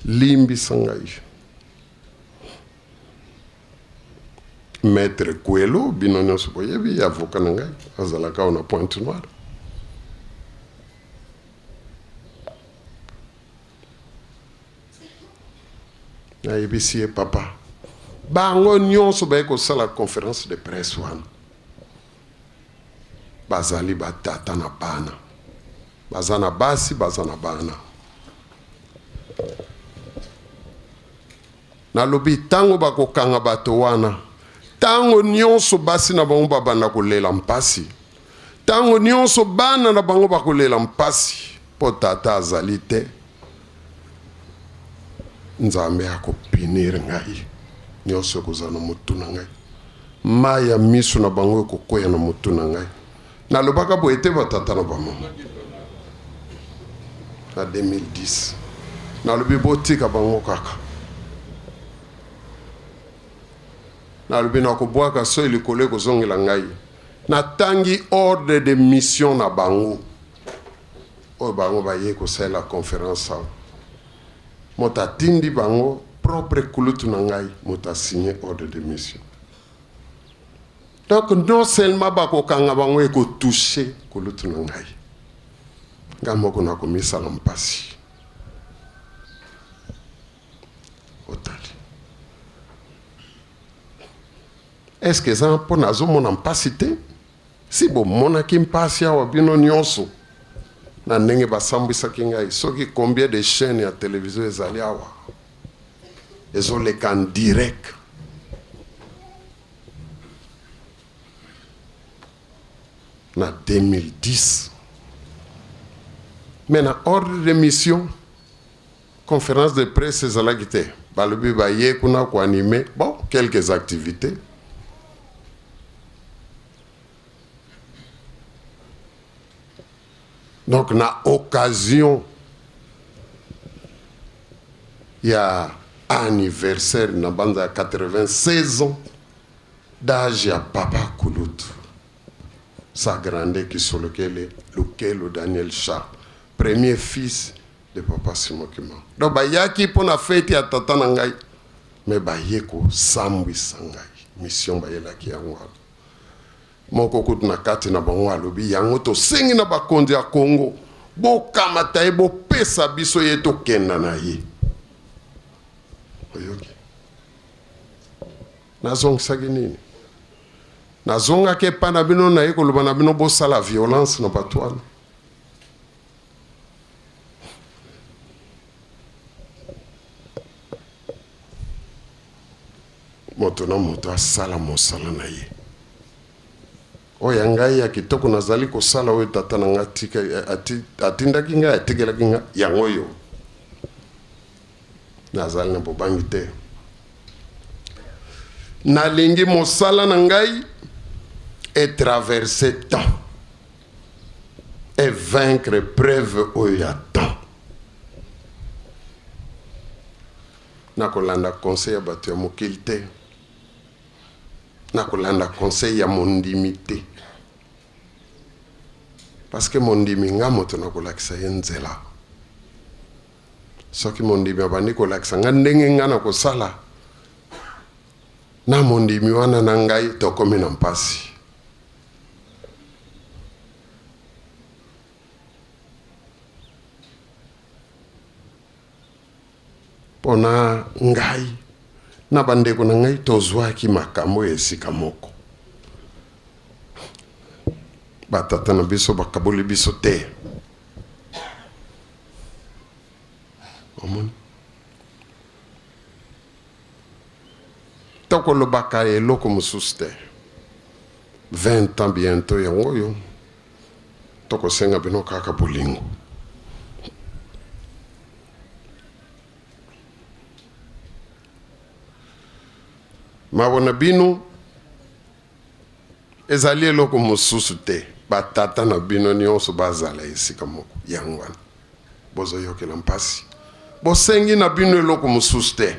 limbi sangai maître Coelho bino nyonso boyebi avocat na ngai azalaka na Pointe-Noire. Nayebi ye papa bango nyonso baye kosala conférence de presse wana bazali batata na bana bazana basi bazana bana nalobi tango bakokanga bato wana tango nyonso basi na bango babanda kolela mpasi tango nyonso bana na bango bakolela mpasi po tata azali te nzambe akopinir ngai nyonso ekozala na motu na ngai mai ya miso na bango ekokwea na motu na ngai nalobaka boye te batata na bamama na 2010 nalobi botika bango kaka nalobi nakobwaka so likolo ekozongela ngai natangi ordre de mission na bango oyo bango baye kosalela conférence awa moto atindi bango propre kulutu na ngai moto asigné ordre de mission. Donc non seulement bakokanga bango ekotouche kulutu na ngai nga moko nakomisala mpasi otali est-ce que eza mpo nazomona mpasi te si bomonaki mpasi awa bino nyonso na ndenge basambwisaki ngai soki combien de chaînes ya télévision ezali awa ezoleka en direct na 2010 mais na ordre de mission conférence de presse ezalaki te balobi baye kuna koanime bon quelques activités donc na occasion il y a anniversaire na banda 96 ans d'âge ya papa Kulutu sa grande qui sur lequel Daniel Charles premier fils de papa Simon Kimbangu donc bayaki pona fête ya tata na ngai mais bayeko sambwisa ngai mission bayelaki yango moko kutu na kati na bango alobi yango to sengi na bakonzi ya Congo bokamata ye bopesa biso ye tokenda na ye oyoki nazongisaki nini nazongaki epa na bino na ye koloba na bino bosala violence na bato wana moto na moto asala mosala na ye oyo ngai ya kitoko nazali kosala oyo tata na nga atindaki ngai ategelaki nga yango oyo nazali na bobangi te nalingi mosala na ngai et traverser temps et vaincre preuve oyo ya temps nakolanda conseil ya bato ya mokili te nakolanda conseil ya mondimi te parce que mondimi nga moto nakolakisa ye nzela soki mondimi abandi kolakisa nga ndenge nga nakosala na mondimi wana na ngai tokomi na mpasi pona ngai na bandeko na ngai tozwaki makambo esika moko batata na biso bakaboli biso te omoni tokolobaka eloko mosusu te 20 ans bientôt yango oyo tokosenga bino kaka bolingo mabona bino ezali eloko mosusu te batata na bino nyonso bazala esika moko yango wana bozoyokela mpasi bosengi na bino eloko mosusu te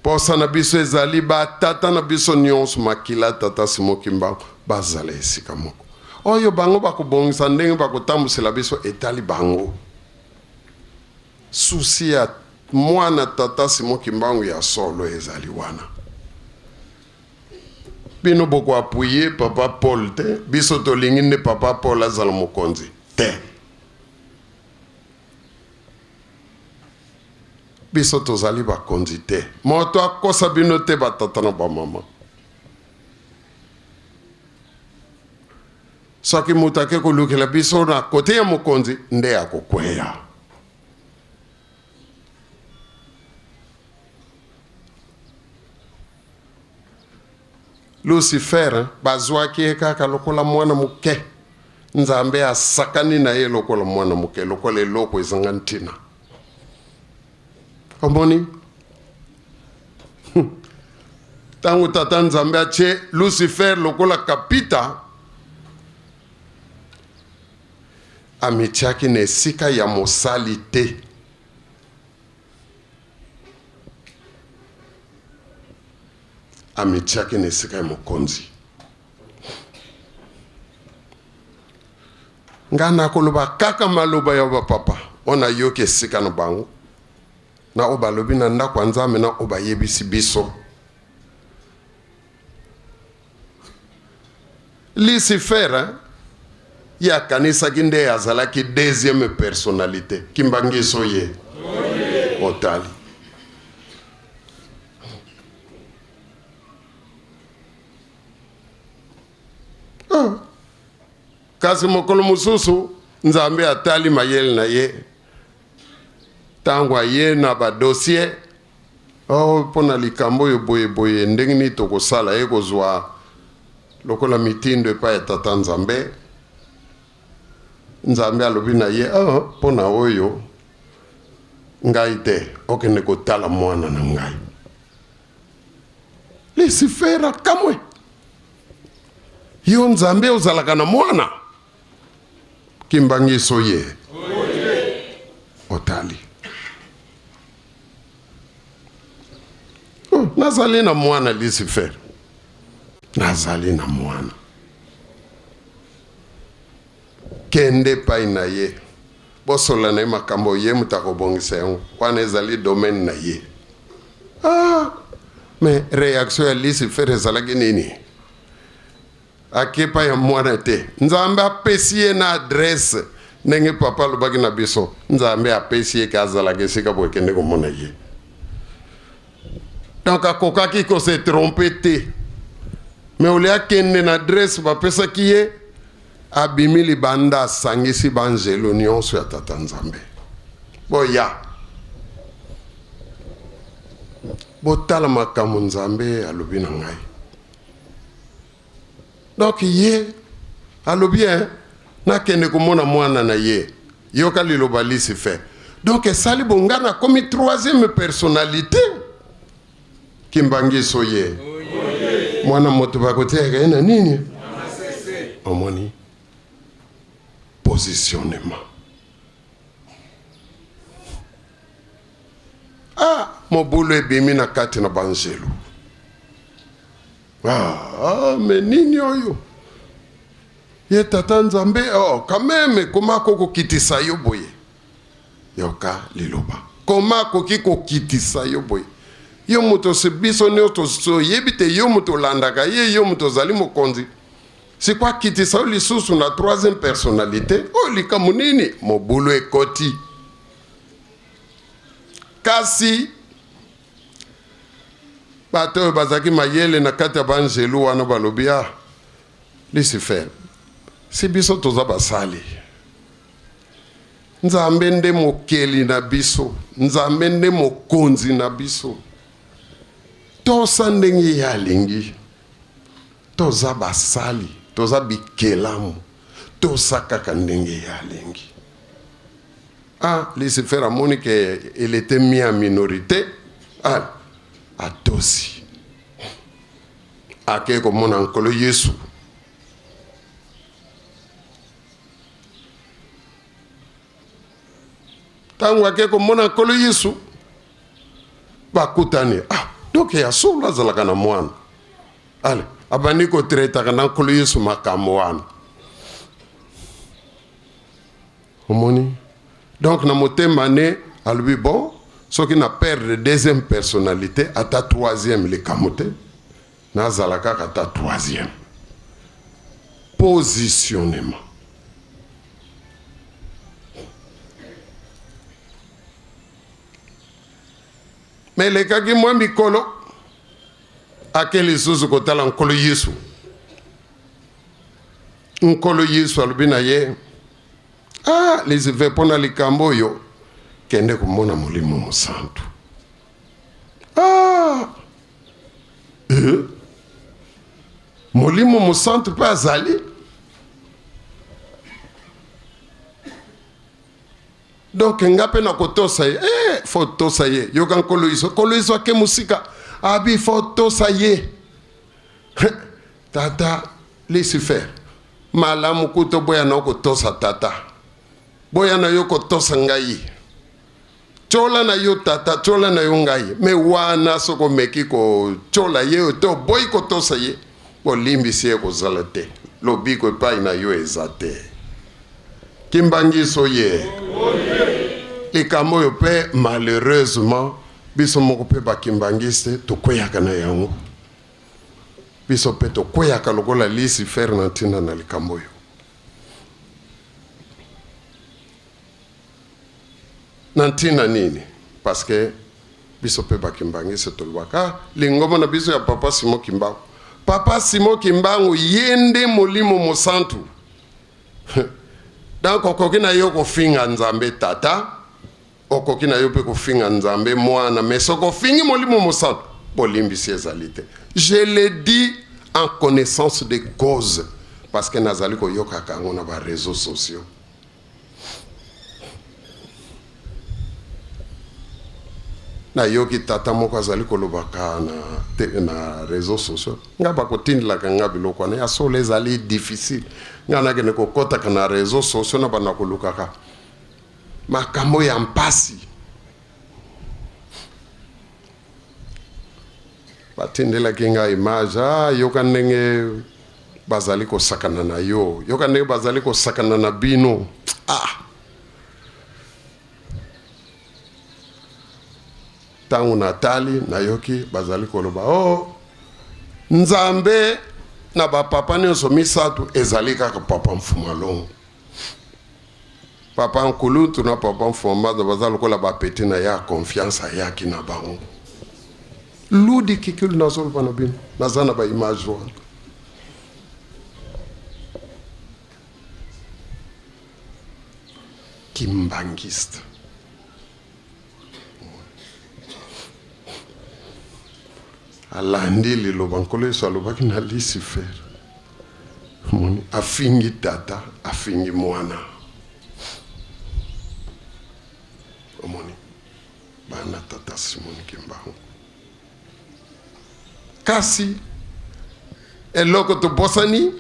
posa na biso ezali batata na biso nyonso makila tata Simon Kimbangu bazala esika moko oyo bango bakobongisa ndenge bakotambusela biso etali bango susi ya mwana tata Simon Kimbangu ya solo ezali wana bino boko appuyer papa Paul te biso tolingi nde papa Paul azala mokonzi te biso tozali bakonzi te moto akosa bino te batata na bamama soki moto ake kolukela biso na kote ya mokonzi nde akokweya Lucifer bazwaki ye kaka lokola mwana muke nzambe asakani na ye lokola mwana muke lokola eloko ezanga ntina omoni tangu tata nzambe atie Lucifer lokola kapita amitiaki na esika ya mosali te amitiaki na esika ya mokonzi nga nakoloba kaka maloba ya bapapa ona yoki esika na bango na oyo balobi na ndako ya Nzambe na oyo bayebisi biso Lucifer ye akanisaki nde azalaki deuxième personnalité kimbangiso ye otali kasi mokolo mosusu Nzambe atali mayele na ye tango aye na badossier mpona likambo oyo boyeboye ndenge nini tokosala ye kozwa lokola mitindo epai ya tata Nzambe Nzambe alobi na ye mpona oyo ngai te okende kotala mwana na ngai Lucifer kamwe yo Nzambe ozalaka na mwana kimbangiso ye otali nazali na mwana Lucifer nazali na mwana kende pai na ye bosola na ye makambo ye mutakobongisa yango wana ezali domaine na ye mais réaction ya Lucifer ezalaki nini akepa ya mwana te Nzambe apesi ye na adresse ndenge papa alobaki na biso Nzambe apesi ye ka azalaki esika boye kende komona ye donc akokaki kose trompe te mais ole akende na adresse bapesaki ye abimi libanda asangisi banzelo nyonso ya tata Nzambe boya botala makambo Nzambe alobi na ngai donc ye alobi nakende komona mwana na ye yoka liloba Lucifer donc esali bongana komi troisième personnalité kimbangiso ye mwana moto bakoteka ye na nini omoni positionnement mobulu ebimi na kati na banzelo mais nini oyo ye tata Nzambe quand même koma kokokitisa yo boye yoka liloba koma koki kokitisa yo boye yo moto se biso nyonso soyebi te yo moto olandaka ye yo moto ozali mokonzi sikwa kitisa yo lisusu na troisième personnalité oyo likambo nini mobulu ekoti kasi bato oyo bazalaki mayele na kati ya banzelu wana balobi Lucifer si biso toza basali Nzambe nde mokeli na biso Nzambe nde mokonzi na biso tosa ndenge ye alingi toza basali toza bikelamu tosa kaka ndenge ye alingi Lucifer amoni ke il était mis en minorité atosi ake komona nkolo Yesu tango ake komona nkolo Yesu bakutani donc ya solo azalaka na mwana ale abandi kotretaka na nkolo Yesu makambo wana omoni donc na motema ne alobi bon soki na perdre deuxième personnalité ata troisième likambo te nazalaka kata troisième. Positionnement. Mais les gars qui m'ont mis colo, à quel isuzu kotala nkolo Yesu. Nkolo Yesu alubina ye. Ah, les vepona likambo yo kende kumona mulimo musantu. Ah. Mulimo musantu pa azali. Donc ngape na kotosa ye, foto sa ye, yoga nkolo Yesu ake musika, abi foto sa ye. Tata, laisse faire. Malamu kuto boya na kotosa tata. Boya na yo kotosa ngai. Chola na yo tata, chola na yo ngai. Me wana soko meki ko chola ye to boy kotosa ye. Bo limbi siye ko zalate. Lobi ko pa ina yo ezate. Kimbangi so ye. Likamo yo pe malheureusement biso moko pe bakimbangiste to koyaka na yango. Biso pe to koyaka lokola lisi fer na ntina na likamo yo. Nantina nini? Parce que biso pe bakimbangiste to lwaka lingoma na biso ya papa Simon Kimbangu. Papa Simon Kimbangu yende molimo mosantu. Donc okoki na yo kofinga nzambe tata, okoki na yo pe kofinga nzambe mwana, mais soko fingi molimo mosantu bolimbisi ezali te. Je le dis en connaissance de cause parce que nazali ko yokaka yango na ba réseaux sociaux. Na yoki tata moko azali kolobaka na réseaux sociaux nga bakotindilaka nga biloko wana ya solo ezali difficile nga nakende kokotaka na réseaux sociaux na bana kolukaka makambo ya mpasi batindelaki nga image yoka ndenge bazali kosakana na yo yoka ndenge bazali kosakana na bino tangu natali na yoki bazali koloba nzambe na bapapa nyonso misatu ezali kaka papa Mfumalongo papa Nkulutu na papa Mfumambazo bazali lokola bapeti na ya confiance ayaki na bango ludi kikulu nazoloba na bino naza na baimage wana kimbangiste alandi liloba nkolo Yesu alobaki na lisi fer moni afingi tata afingi mwana omoni bana tata Simon Kimbangu kasi eloko tobosani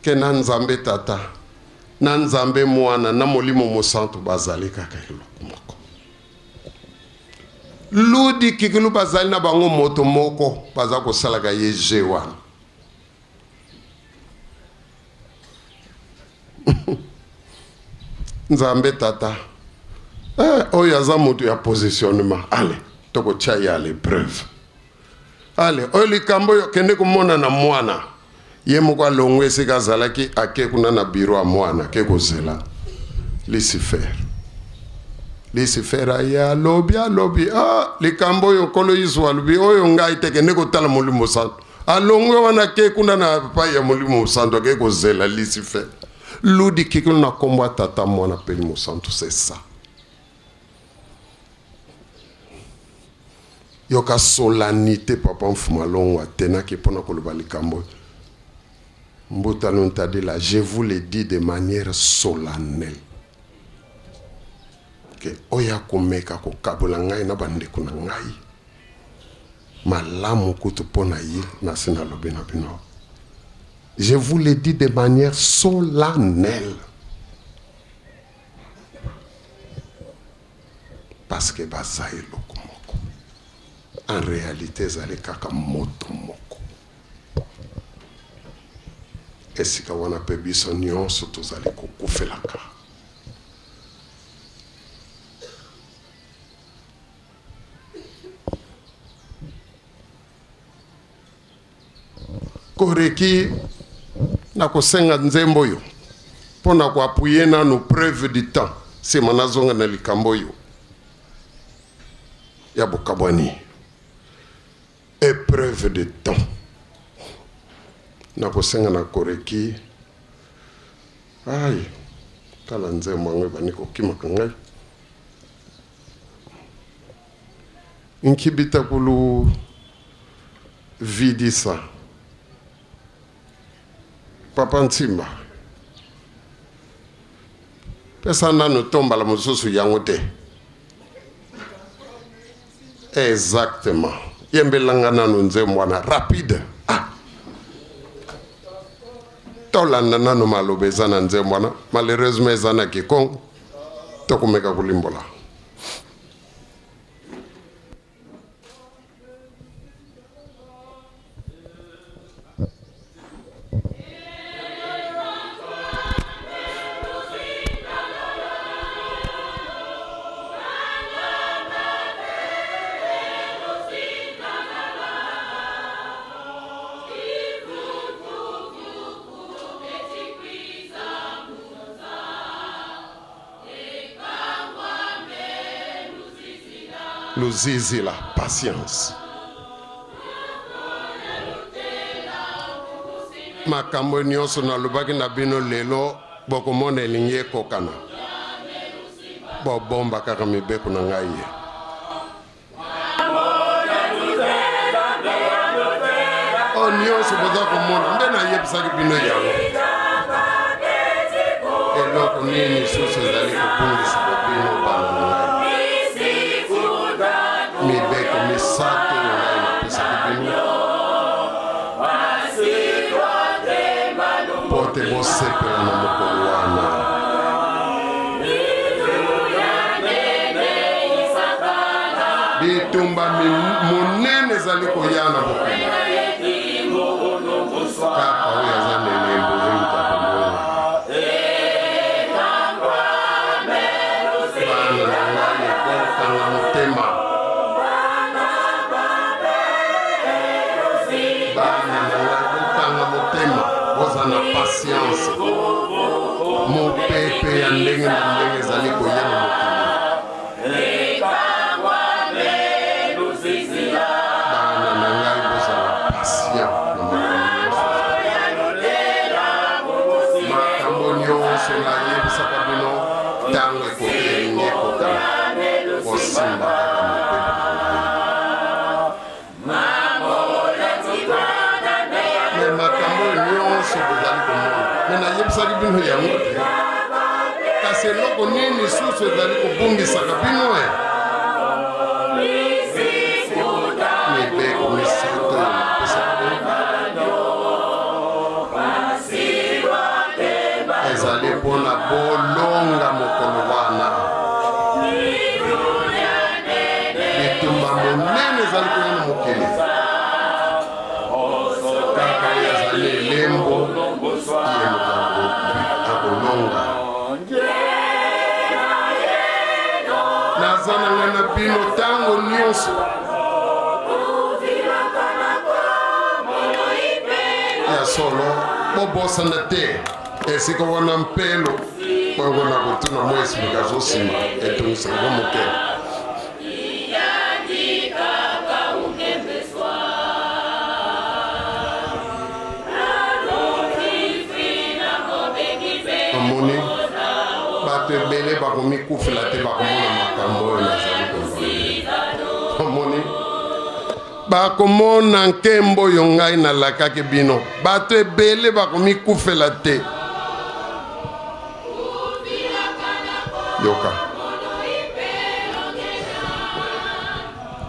ke na nzambe tata na nzambe mwana na molimo mosantu bazali kaka eloko moko ludi kikulu bazali na bango moto moko baza kosalaka ye je wana nzambe tata oyo aza moto ya positionnement ale tokotia ye à l'épreuve ale oyo likambo oyo kende komona na mwana ye moko alongwe esika azalaki ake kuna na biro ya mwana ake kozela Lucifer aya alobi likambo oyo nkolo Yesu alobi oyo ngai te kende kotala molimo santu alongwe wana ke kuna na pai ya molimo santu ake kozela Lucifer ludi kikulu na kombo ya tata mwana pe molimo santu c'est ça yoka solennité papa Mfumalongo atenaki mpona koloba likambo mbutalo ntadila je vous le dis de manière solennelle que oya komeka kokabola ngai na bandeko na ngai malamu kutu pona ye na sina lobe na bino je vous le dis de manière solennelle parce que baza eloko moko en réalité ezali kaka moto moko esika wana pe biso nyonso tozali kokufelaka koreki na kosenga nzembo yo pona ko appuyer na nos preuves du temps c'est manazonga na likambo yo ya bokabwani épreuve de temps na kosenga na koreki ai tala nzembo ngwe bani ko kimaka ngai inkibita kulu vidisa papa Ntimba pesa nano tomba la mosusu yango te exactement yembelanga nano nzembo wana rapide tolanda nano maloba eza na nzembo wana malheureusement eza na kikongo tokomeka kolimbola Luzizi la patience. Makambo nyonso na lubaki na bino lelo bokomona elingi ekokana bobomba kaka mibeko na ngai ye o nyonso boza komona nde nayebisaki bino yango eloko nini susu ezali kobungisa bobino bana na ngai mibeko misato ngai napesaki bino po te bosepela na mokolo wana bitumba monene ezali koya na mokolo kaka oyo aza nelembo euta komona bana na ngai ekokanga motema na patience mopepe ya ndenge na ndenge ezali koya na mokili bana na ngai bozala patient na makambo nyonso nayebisaka bino ntango ekoki elingi ekokana kosimba kaka mopepe makambo nyonso bozali komona me nayebisaki bino yango te kasi eloko nini susu ezali kobungisaka bino mibeko misato oyo napesaka bino ezali mpona bolonga mokolo wana bitumba monene ezali koya na mokili lembo akolonga nazananga na bino ntango nyonso ya solo bobosana te esika wana mpelo bongo na kotuna mo explication nsima etungisaka moke amoni bato ebele bakomikufela te bakomona makambo oyo nazali kozwa amoni bakomona nkembo oyo ngai nalakaki bino bato ebele bakomikufela te yoka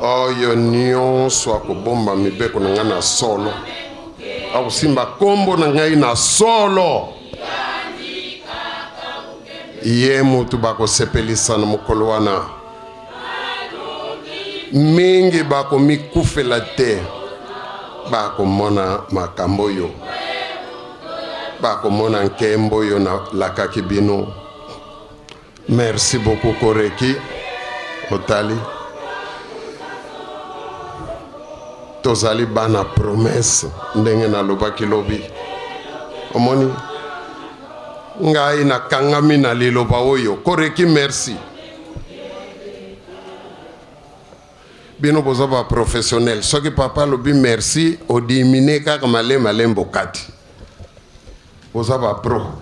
oyo nyonso akobomba mibeko na ngai na solo akosimba kombo na ngai na solo ye mutu bakosepelisa na mokolo wana mingi bakomikufela te bakomona makambo oyo bakomona nkembo oyo nalakaki bino. Merci beaucoup Koreki Otali tozali bana promesse ndenge nalobaki lobi omoni ngai nakangami na liloba oyo koreki merci bino boza ba professionnel soki papa lobi merci odimine kaka malema mbokati boza ba pro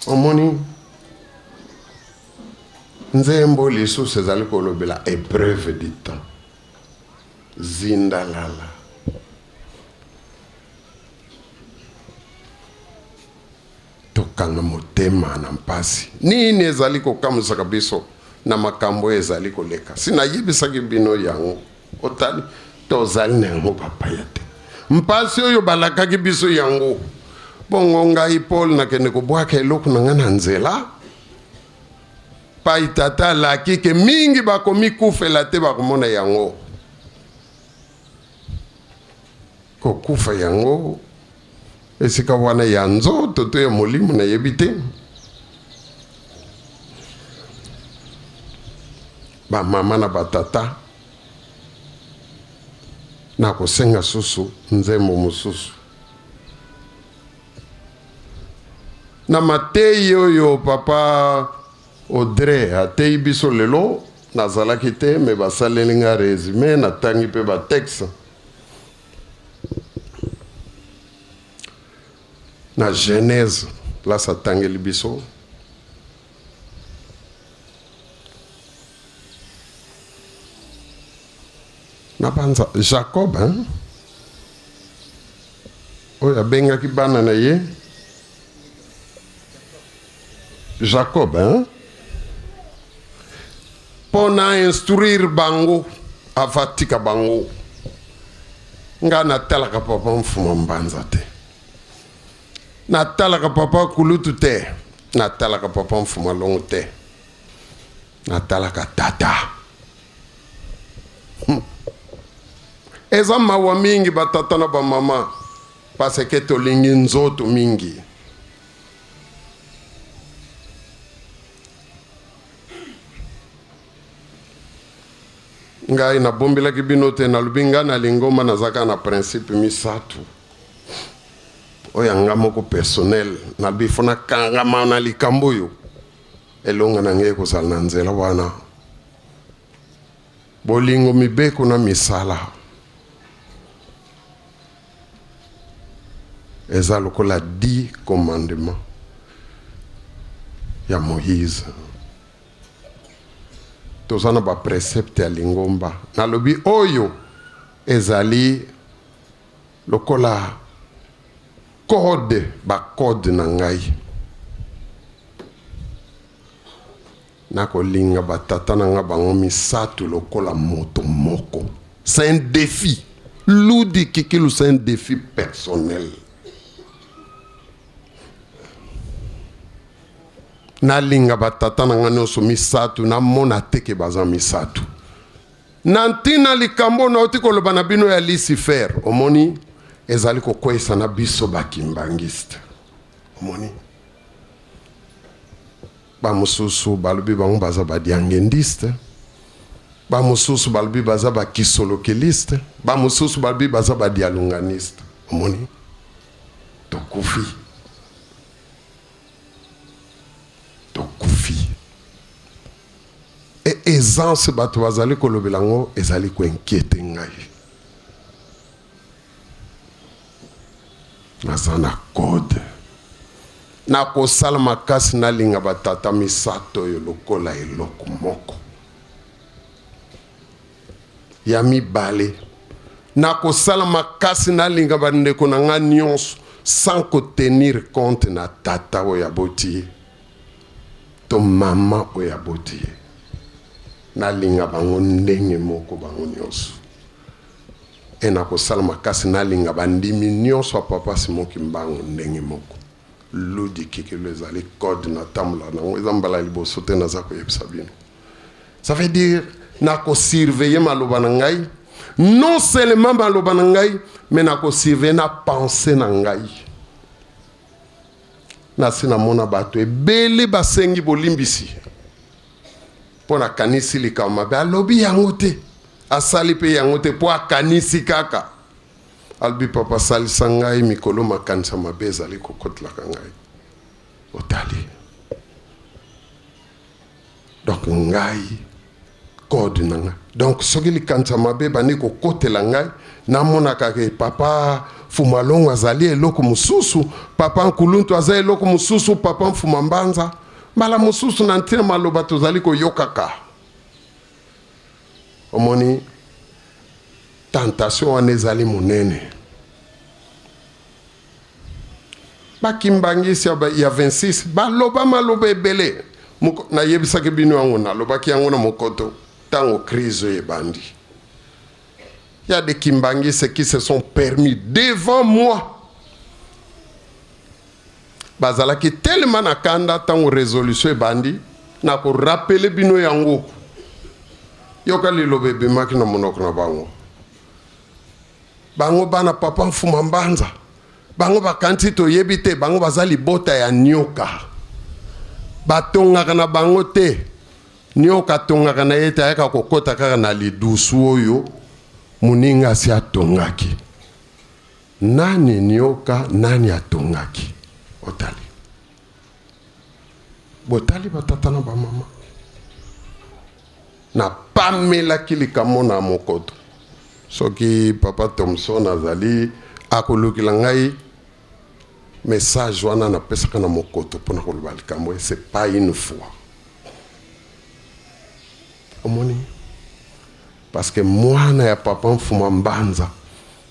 omoni nzembo lisusu ezali kolobela épreuve du temps zindalala tokanga motema na mpasi nini ezali kokamusaka biso na makambo ezali koleka sinayebisaki bino yango otali tozali na yango bapaya te mpasi oyo balakaki biso yango bongo ngai Paul nakende kobwaka eloko na nga na nzela pai tata alaki ke mingi bakomi kufela te bakomona yango kokufa yango esika wana ya nzoto to ya molimo nayebi te bamama na batata nakosenga susu nzembo mosusu na mateyi oyo papa Audrey ateyi biso lelo nazalaki te me basaleli nga resume natangi mpe batexte na Genèse place atangeli biso na banza Jacob oyo abengaki bana na ye Jacob mpo na instruire bango avatika bango nga natalaka papa mfuma mbanza te natalaka papa kulutu te natalaka papa mfuma longo te natalaka tata eza mawa mingi batata na bamama parce que tolingi nzoto mingi ngai nabombelaki bino te nalobi ngai na lingoma nazaka na principe misatu oyo nga moko personnel nalobi fo nakangama na likambo oyo elonga na ngai ekozala na nzela wana bolingo mibeko na misala eza lokola 10 commandements ya Moïse tozana ba précepte ya lingomba nalobi oyo ezali lokola code ba code na ngai nakolinga batata na nga bango misato lokola moto moko c'est un défi ludi kikilu c'est un défi personnel nalinga batata na nga nyonso misato namona teke baza misato na ntina likambo nauti koloba na bino ya Lucifer omoni ezali kokwesa na biso bakimbangiste omoni bamosusu balobi bango baza badiangendiste bamosusu balobi baza bakisolokeliste bamosusu balobi baza badialunganiste omoni tokufi et aisance bato bazali kolobela ngo ezali ko inquiéter ngai naza na code nakosala makasi nalinga batata misato oyo lokola eloko moko ya mibale nakosala makasi nalinga bandeko na nga nyonso sans tenir compte na tata oyo aboti ye to mama oyo aboti ye nalinga bango ndenge moko bango nyonso e nakosala makasi nalinga bandimi nyonso ya papa Simoki Mbangu ndenge moko ludi kikelo ezali code na tambola nango eza mbala liboso te naza koyebisa bino ça veut dire nakosurveiller maloba na ngai non seulement maloba na ngai mais nakosurveiller na pensée na ngai nasi namona bato ebele basengi bolimbisi mpo na kanisi likambo mabe alobi yango te asali pe yango te po akanisi kaka albi papa salisa ngai mikolo makanisa mabe ezali kokotelaka ngai otali donc ngai code na ngai donc soki likanisa mabe bandi kokotela ngai namonaka ke papa fumalongo azali eloko mosusu papa nkuluntu azali eloko mosusu papa mfuma mbanza mbala mosusu na ntina maloba tozali koyokaka omoni tentation wana ezali monene bakimbangisi ya 26 baloba maloba ebele nayebisaki bino yango nalobaki yango na mokoto ntango crise ebandi. Il y a des kimbangis qui se sont permis devant moi. Bazalaki tellement nakanda tango résolution ebandi na ko rappeler bino yango. Yokali lobe bimaki na monoko na bango. Bango bana papa mfuma mbanza. Bango bakanti to yebite bango bazali bota ya nyoka. Batongaka na bango te. Nyoka tongaka na yeta yaka kokota kaka na lidusu oyo. Muninga si atongaki. Nani nyoka, nani atongaki. Otali. Botali batatana ba mama. Na pamela kilika na mokoto. Soki papa Thompson azali akolukila ngai message wana na pesaka na mokoto pona koloba likambo c'est pas une fois. Omoni. Parce que moi na ya papa mfuma mbanza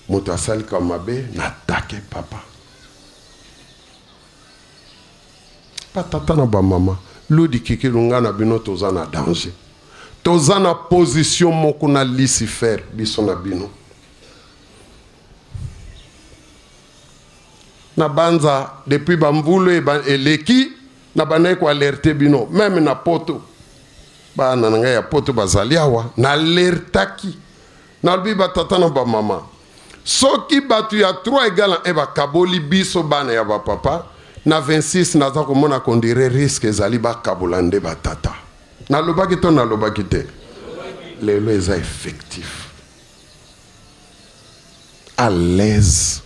moto asali kamabe na take papa. Patata na ba mama ludi kikilunga na bino toza na danger. Toza na position moko na Lucifer biso na bino. Na banza depuis bamvulo e leki na banaye ko alerter bino même na poto. Ba na nga ya poto bazali awa na alertaki na lubi batata na ba mama soki batu ya 3 égale à 1 ba kaboli biso bana ya ba papa na 26 naza komona kondire risque ezali ba kabolande batata na lobaki to na lobaki te lelo eza effectif à l'aise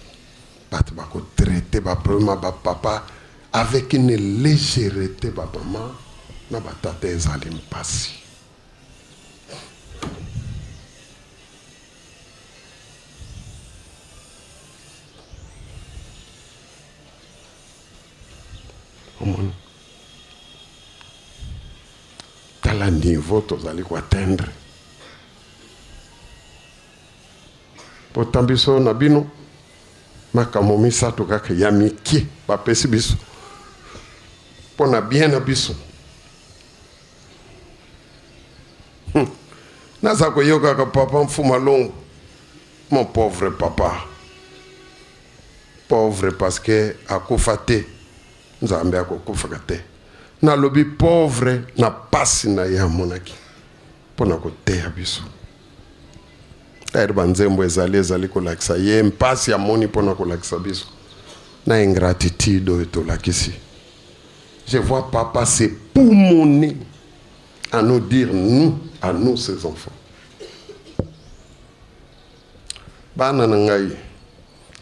batu bako traiter ba problème ba papa avec une légèreté ba maman na batata ezali mpasi. Omoni. Tala niveau tozali ko atteindre. Potambiso na bino makamo misato kaka ya miki bapesi biso. Pona bien na biso. Naza koyoka ka papa mfuma longo. Mon pauvre papa. Pauvre parce que akufa te. Nzambe akokufa te. Na lobi pauvre na pasi na ya monaki. Pona ko te abiso. Taire banzembo ezali ko lakisa ye mpasi ya moni pona ko lakisa biso. Na ingratitude to lakisi. Je vois papa se poumoner à nous dire nous, à nous ses enfants. Bana nangai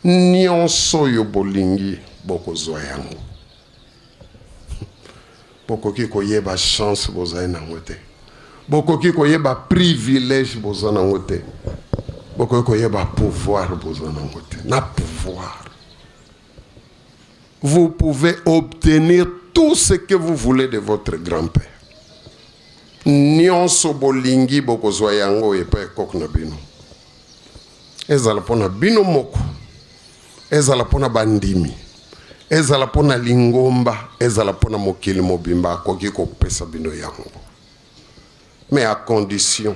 nyonso yo bolingi boko zoyango. Boko ki koyeba chance bozai nango te. Boko ki koyeba privilège bozai nango te. Boko ki koyeba pouvoir bozai nango te. Na pouvoir. Vous pouvez obtenir tout ce que vous voulez de votre grand-père. Nyonso bolingi boko zoyango epa ekok na bino. Ezala pona bino moko. Ezala pona bandimi. Ezala pona lingomba. Ezala pona mokili mobimba koki kopesa bino yango. Mais à condition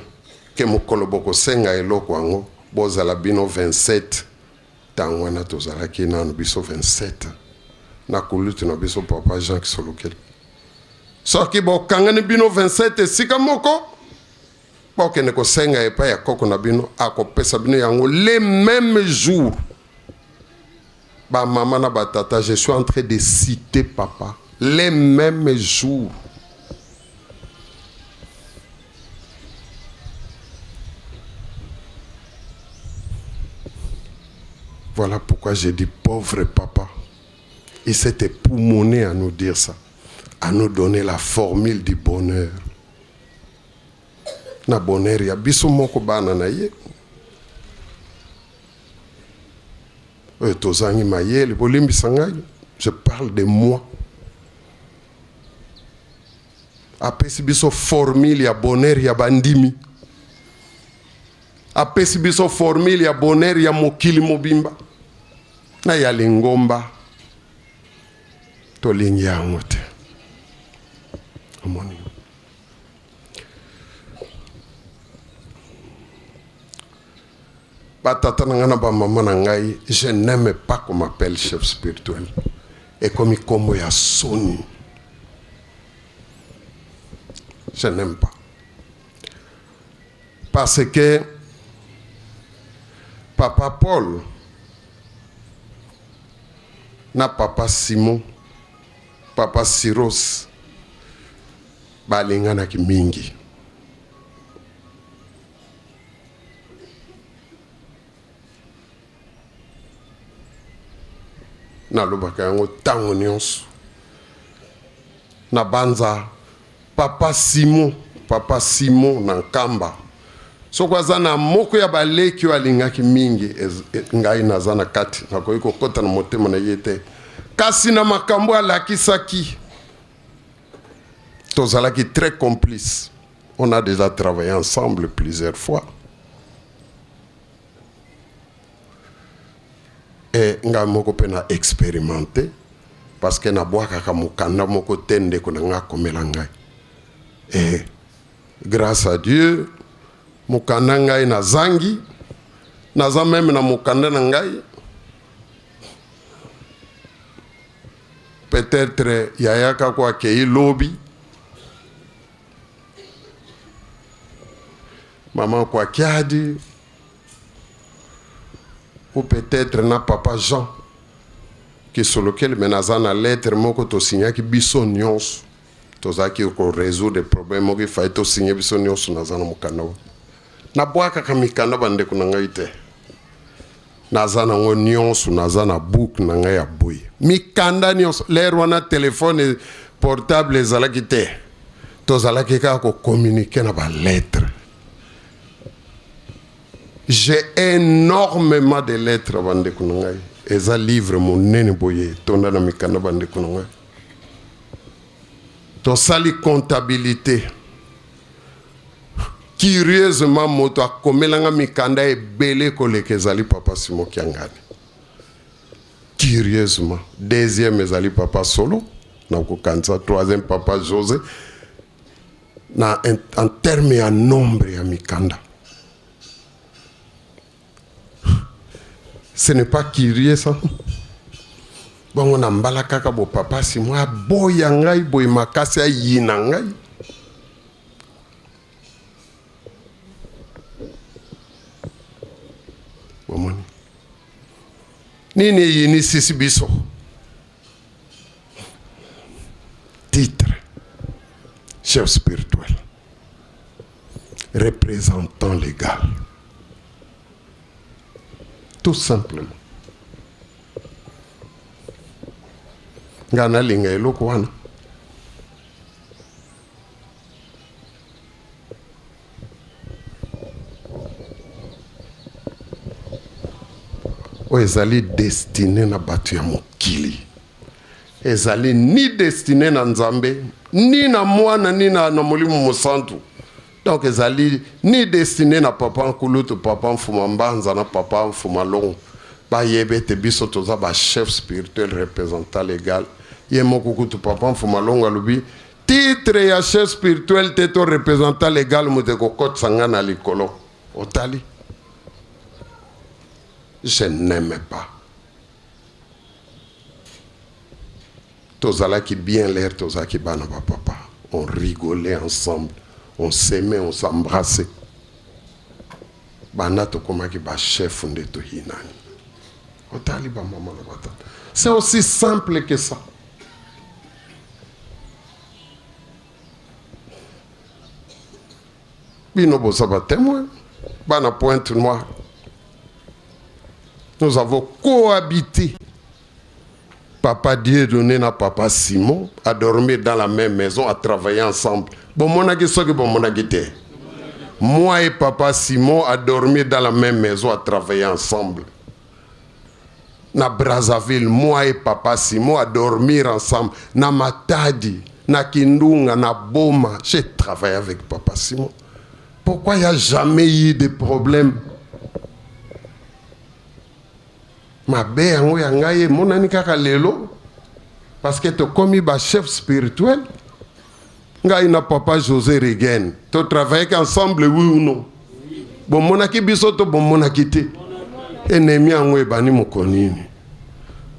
que mokolo boko senga eloko yango bozala bino 27 tangwana tozala ki nanu biso 27 na kulutu na biso papa Jean Kisolokeli. Soki bokangani bino 27 sika moko boke ne ko senga epa ya koko na bino akopesa bino yango les mêmes jours. Ba maman na batata, je suis en train de citer papa les mêmes jours. Voilà pourquoi j'ai dit pauvre papa. Il s'est époumoné à nous dire ça, à nous donner la formule du bonheur. Na bonheur ya biso moko bana na ye. Tozangi mayele bolimbi sangai. Je parle de moi. Apesi biso formule ya bonheur ya bandimi. Apesi biso formule ya bonheur ya mokili mobimba. Na ya lingomba. Tolingi yango te. Amoni. Batata nangana ba mama nangai, je n'aime pas qu'on m'appelle chef spirituel. Et comme il kombo ya soni. Je n'aime pas. Parce que Papa Paul na Papa Simon, Papa Siros, balingana ki mingi. Na lobaka yango tango nyonso. Na banza Papa Simon na Nkamba. So kwa zana moko ya baleki walingaki mingi ngai nazana kati nakoki kokota na motema na yete. Kasi na makambo alakisaki. Tozalaki très complices. On a déjà travaillé ensemble plusieurs fois. Et nga moko pena expérimenté parce que na boaka ka mukanda moko tende ko nga komela ngai. Et grâce à Dieu mukanda ngai na zangi naza même na mukanda na ngai. Peut-être yayaka kwa kei lobby. Maman kwa kiadi. Ou peut-être na papa Jean qui sur lequel menaza na lettre moko to signa ki biso nyonso tozaki ko résoudre des problèmes moko fa to signer biso nyonso nazana mukanda na bwaka kamikanda bande kuna ngai te nazana ngo nyonso nazana book na ngai ya boy mikanda nyonso l'air wana téléphone portable ezalaki te tozalaki ka ko communiquer na ba lettre. J'ai énormément de lettres avant de kunangai. Et ça livre mon nene boye. Tonda na mikanda bande kunangai. To sali comptabilité. Curieusement moto akomelanga mikanda e belé koleke zali papa Simon Kiangani. Curieusement. Deuxième ezali papa Solo. Na kokanza. Troisième papa José. Na en termes ya nombre ya mikanda. Ce n'est pas curieux ça. Bon, on a mbalakaka bo papa si moi boya ngai boy makasi ayina ngai. Bomoni. Nini yini sisi biso. Titre. Chef spirituel. Représentant légal. Tout simplement. Ngana linga eloko wana. O ezali destiné na batu ya mokili. Ezali ni destiné na Nzambe, ni na mwana, ni na Molimo Mosantu. Donc ezali ni destiné na papa Nkulutu, papa Mfuma Mbanza na papa Mfuma Long. Ba yebe te biso toza ba chef spirituel représentant légal. Ye mokukutu papa Mfuma Long alubi titre ya chef spirituel te to représentant légal mute kokot sangana likolo. Otali. Je n'aime pas. Tozala ki bien l'air toza ki bana ba papa. On rigolait ensemble. On s'aimait, on s'embrassait. Banato komaki ba chef de to hinani. Otali ba maman na bata. C'est aussi simple que ça. Bino bosa ba témoin. Bana Pointe Noire. Nous avons cohabité. Papa Dieudonné na papa Simon a dormi dans la même maison, a travaillé ensemble. Bon, moi et papa Simon a dormi dans la même maison, a travaillé ensemble. Na Brazzaville, moi et papa Simon a dormi ensemble. Na Matadi, na Kindunga, na Boma, j'ai travaillé avec papa Simon. Pourquoi il n'y a jamais eu de problème? Ma belle, mon ami lelo, parce que tu as commis un chef spirituel. Ngai na papa José Regen. Tu travailles ensemble, oui ou non? Bon, mon aki bisoto, bon, mon aki te. Ennemi angwe bani mokonini.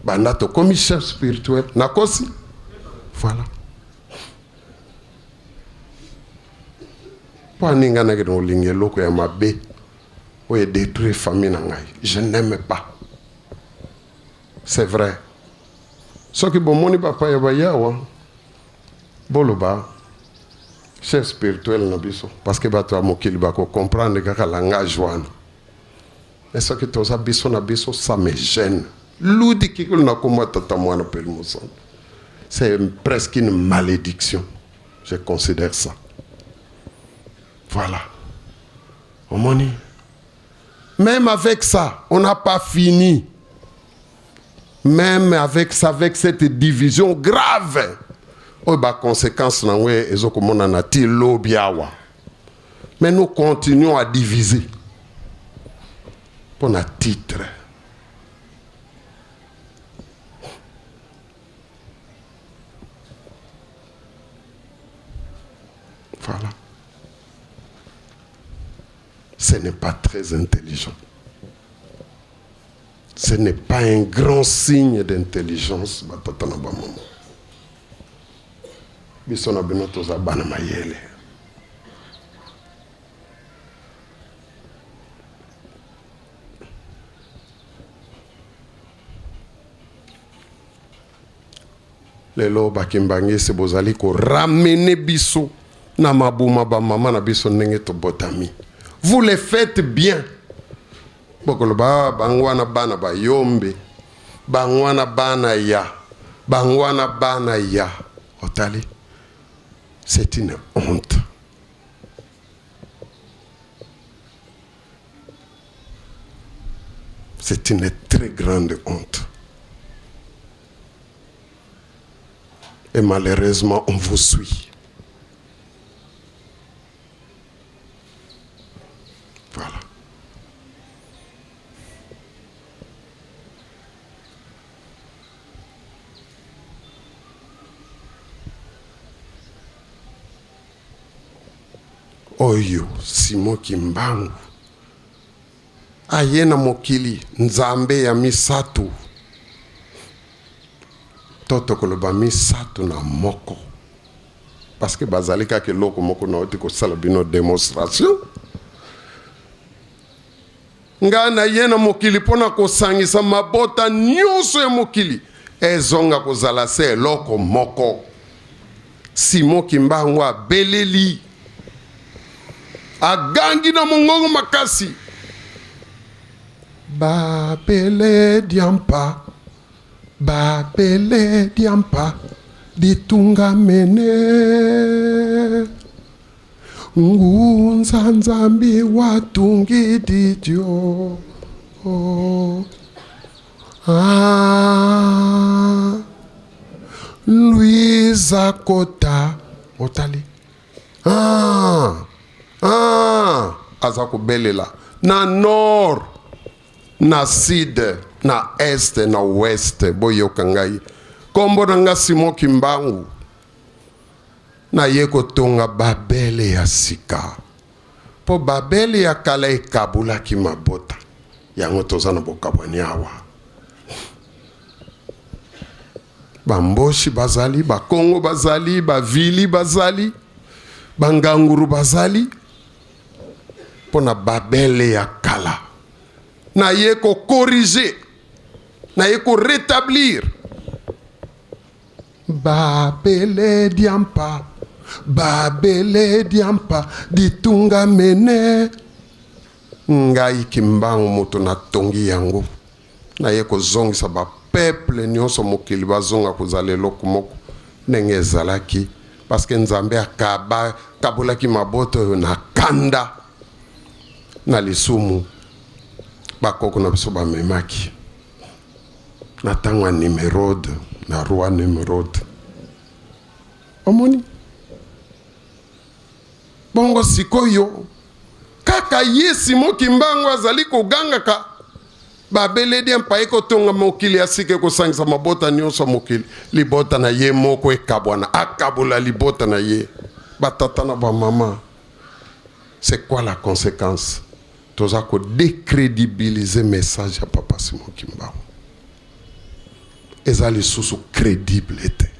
Banda tu commis chef spirituel. Nakosi? Voilà. Pas ninga na geno lingelo ko ya mabe. Oye détruire famille nangai. Je n'aime pas. C'est vrai. Ce qui bon moni papa ya bayawa. Boloba. Chef spirituel na biso parce que bato amokili bako comprendre kaka langage wana. Mais ce que toza biso na biso ça me gêne. Ludi kikul na koma tata mwana pele mosan. C'est presque une malédiction. Je considère ça. Voilà. Omoni. Même avec ça, on n'a pas fini. Même avec ça, avec cette division grave. Conséquence, mais nous continuons à diviser. Pour un titre. Voilà. Ce n'est pas très intelligent. Ce n'est pas un grand signe d'intelligence. Bisona binoto za bana mayele. Lelo bakimbangi se bozali ko ramener biso na mabuma ba mama na biso ndenge to botami. Vous le faites bien. Bokoloba bangwana bana ba yombe. Bangwana bana ya. Bangwana bana ya. Otali. C'est une honte. C'est une très grande honte. Et malheureusement, on vous suit. Voilà. Oyo Simon Kimbangu ayena mokili nzambe ya misatu toto koloba misatu na moko parce que bazalika ke loko moko na oti ko sala bino démonstration ngana yena mokili pona ko sangisa mabota nyonso ya mokili ezonga kozala se loko moko. Simon Kimbangu abeleli agangi na mongongo makasi babele diampa ditunga mene ngunza nzambi watungi didio Louisa Kota otali azako belela na nord na sud na est na ouest boyoka ngai kombo nanga Simon Kimbangu na yeko tonga babele ya sika po babele ya kala ekabula ki mabota yango tozana bokabwani awa bamboshi bazali bakongo bazali bavili bazali banganguru bazali pona babele ya kala na yeko corriger na yeko rétablir babele diampa ditunga mene ngai Kimbangu moto na tongi yango na ye kozongisa bapeuple nyonso mokili bazonga kozala eloko moko ndenge ezalaki parce que nzambe akabolaki mabota oyo na kanda na lisumu bakoko na biso bamemaki na ntango ya Nimrod na roi Nimrod. Omoni bongo sikoyo kaka Yesu Mokimbangu azali kogangaka babeledi empaye kotonga mokili asike kosangisa mabota nyonso mokili libota na ye moko ekabwana akabola libota na ye batata na bamama. C'est quoi la conséquence? Toza ko décrédibiliser message ya Papa Simon Kimbangu ezali susu crédible ete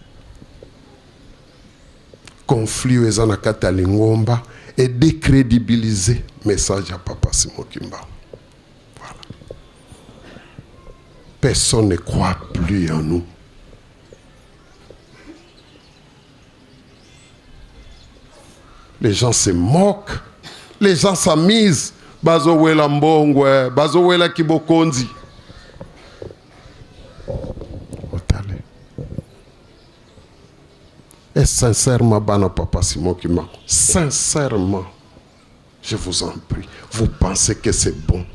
conflit eza na kati ya lingomba et décrédibiliser message à Papa Simon Kimbangu. Voilà. Personne ne croit plus en nous. Les gens se moquent, les gens s'amusent. Bazo wela mbongwe, bazo wela kibokonzi. Otale. Et sincèrement, bana Papa Simon Kimbangu, sincèrement, je vous en prie, vous pensez que c'est bon?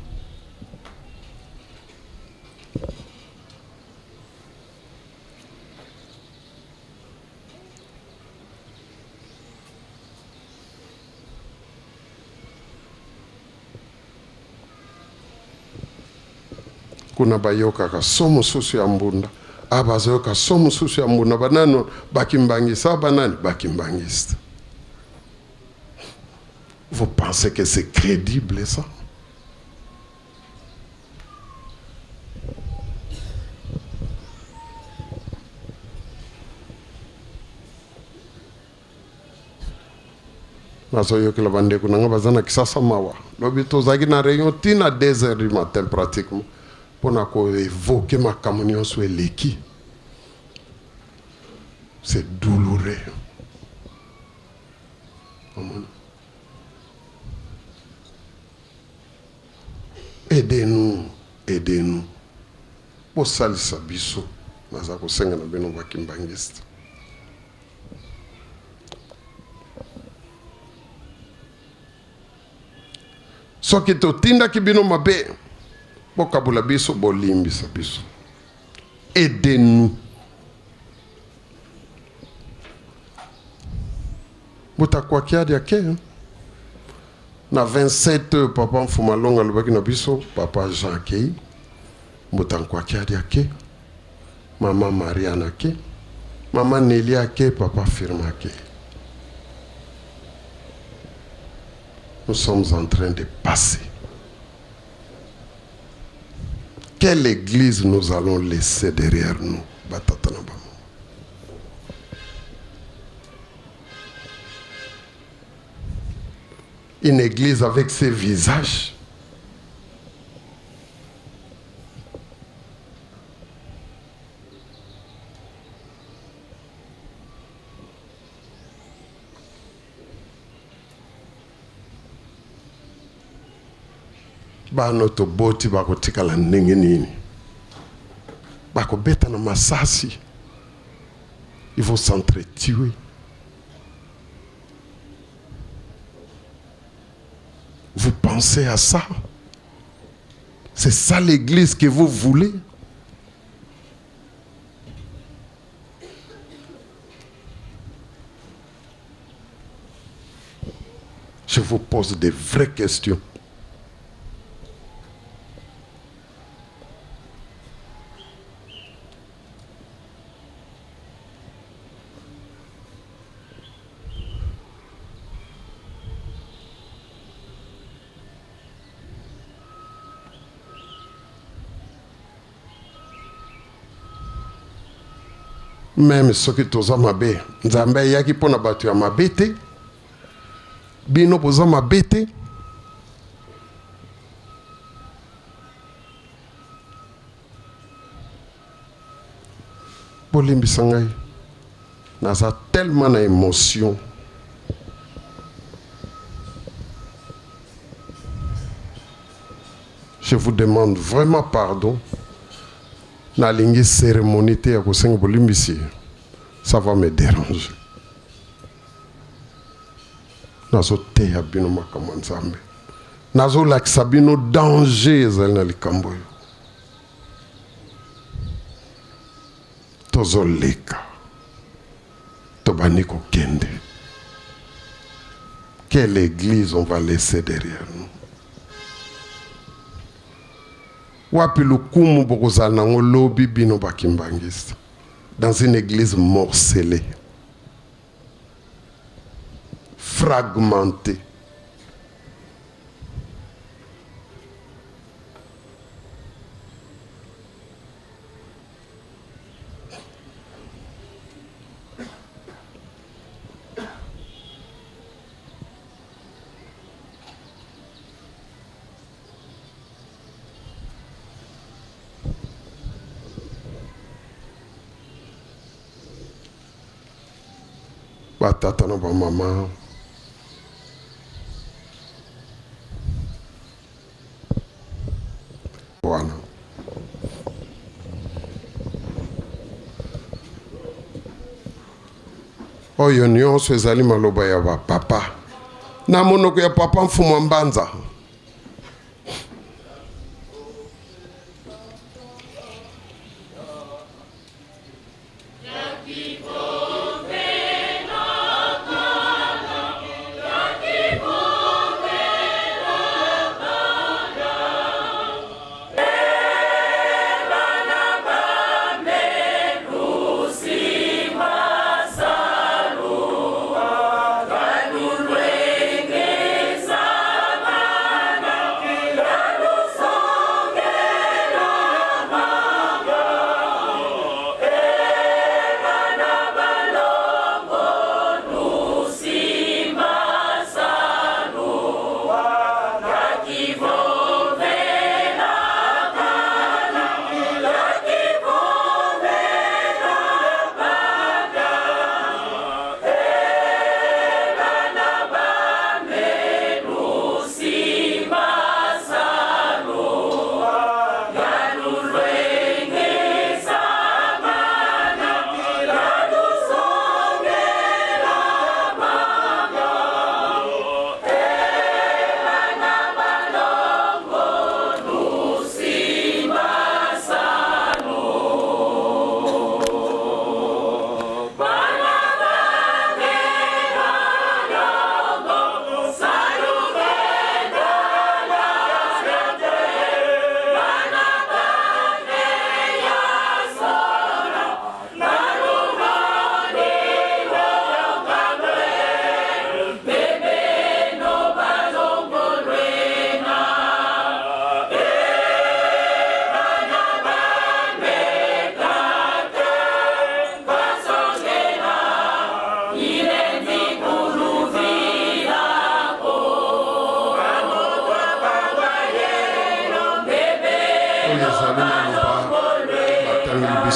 Kuna bayoka ka somo susu ya mbunda abazoyoka somo susu ya mbunda banano bakimbangisa banani bakimbangista. Vous pensez que c'est crédible ça? Nazoyokela bandeko nanga bazana kisasa mawa lobi tozaki na réunion tina 2h du matin pratiquement pour évoquer ma communion sur l'équipe. C'est douloureux. Aidez-nous, aidez-nous. Pour salisa biso, nazako senga na beno bakimbangiste. Soki totinda ki bino mabe. Bokabula biso bolimbisa biso. Aidez-nous. Botakwa kiadi ake. Na 27 papa mfumalonga lubaki na biso papa Jean Kei. Botakwa kiadi ake. Mama Mariana ake. Mama Nelia ake papa Firma ake. Nous sommes en train de passer. Quelle église nous allons laisser derrière nous? Une église avec ses visages. Bano to boti bako tikala ndenge nini bako beta na masasi, ils vont s'entretuer. Vous pensez à ça? C'est ça l'église que vous voulez? Je vous pose des vraies questions. Même ce qui toza mabe, nzambe yaki pona batu ya mabete, bino boza mabete. Bolimbi sangai, naza tellement na émotion. Je vous demande vraiment pardon. na lingi cérémonie te ya kosenga bolimbisi, ça va me déranger. Nazo teya bino makambo nzambe. Nazo lakisa bino danger ezali na likambo oyo. Tozoleka. Tobani kokende. Quelle église on va laisser derrière nous? Wapi lukumu bokozala nango lobi bino bakimbangista. Dans une église morcelée. Fragmentée. Batata na ba mama. Bwana. Oyo nyonso ezali maloba ya ba papa. Na monoko ya papa mfumu mbanza.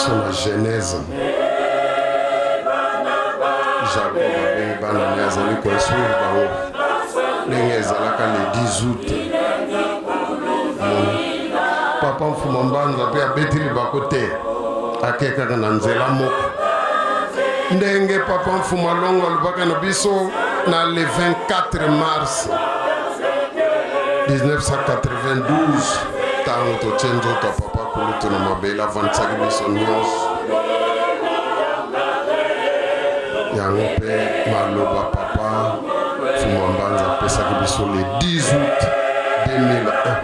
La Genèse. Jacob a bana nazali construire bango. Ndenge ezalaka le 10 août. Papa mfuma mbanza pe abetili bakote. Akekaka na nzela moko. Ndenge papa mfuma longo alobaka na biso na le 24 mars 1992 tango tochenjo ka papa kulutu na mabela avansaki biso nyonso yango mpe maloba papa mfuma mbanza apesaki biso le 10 août 2001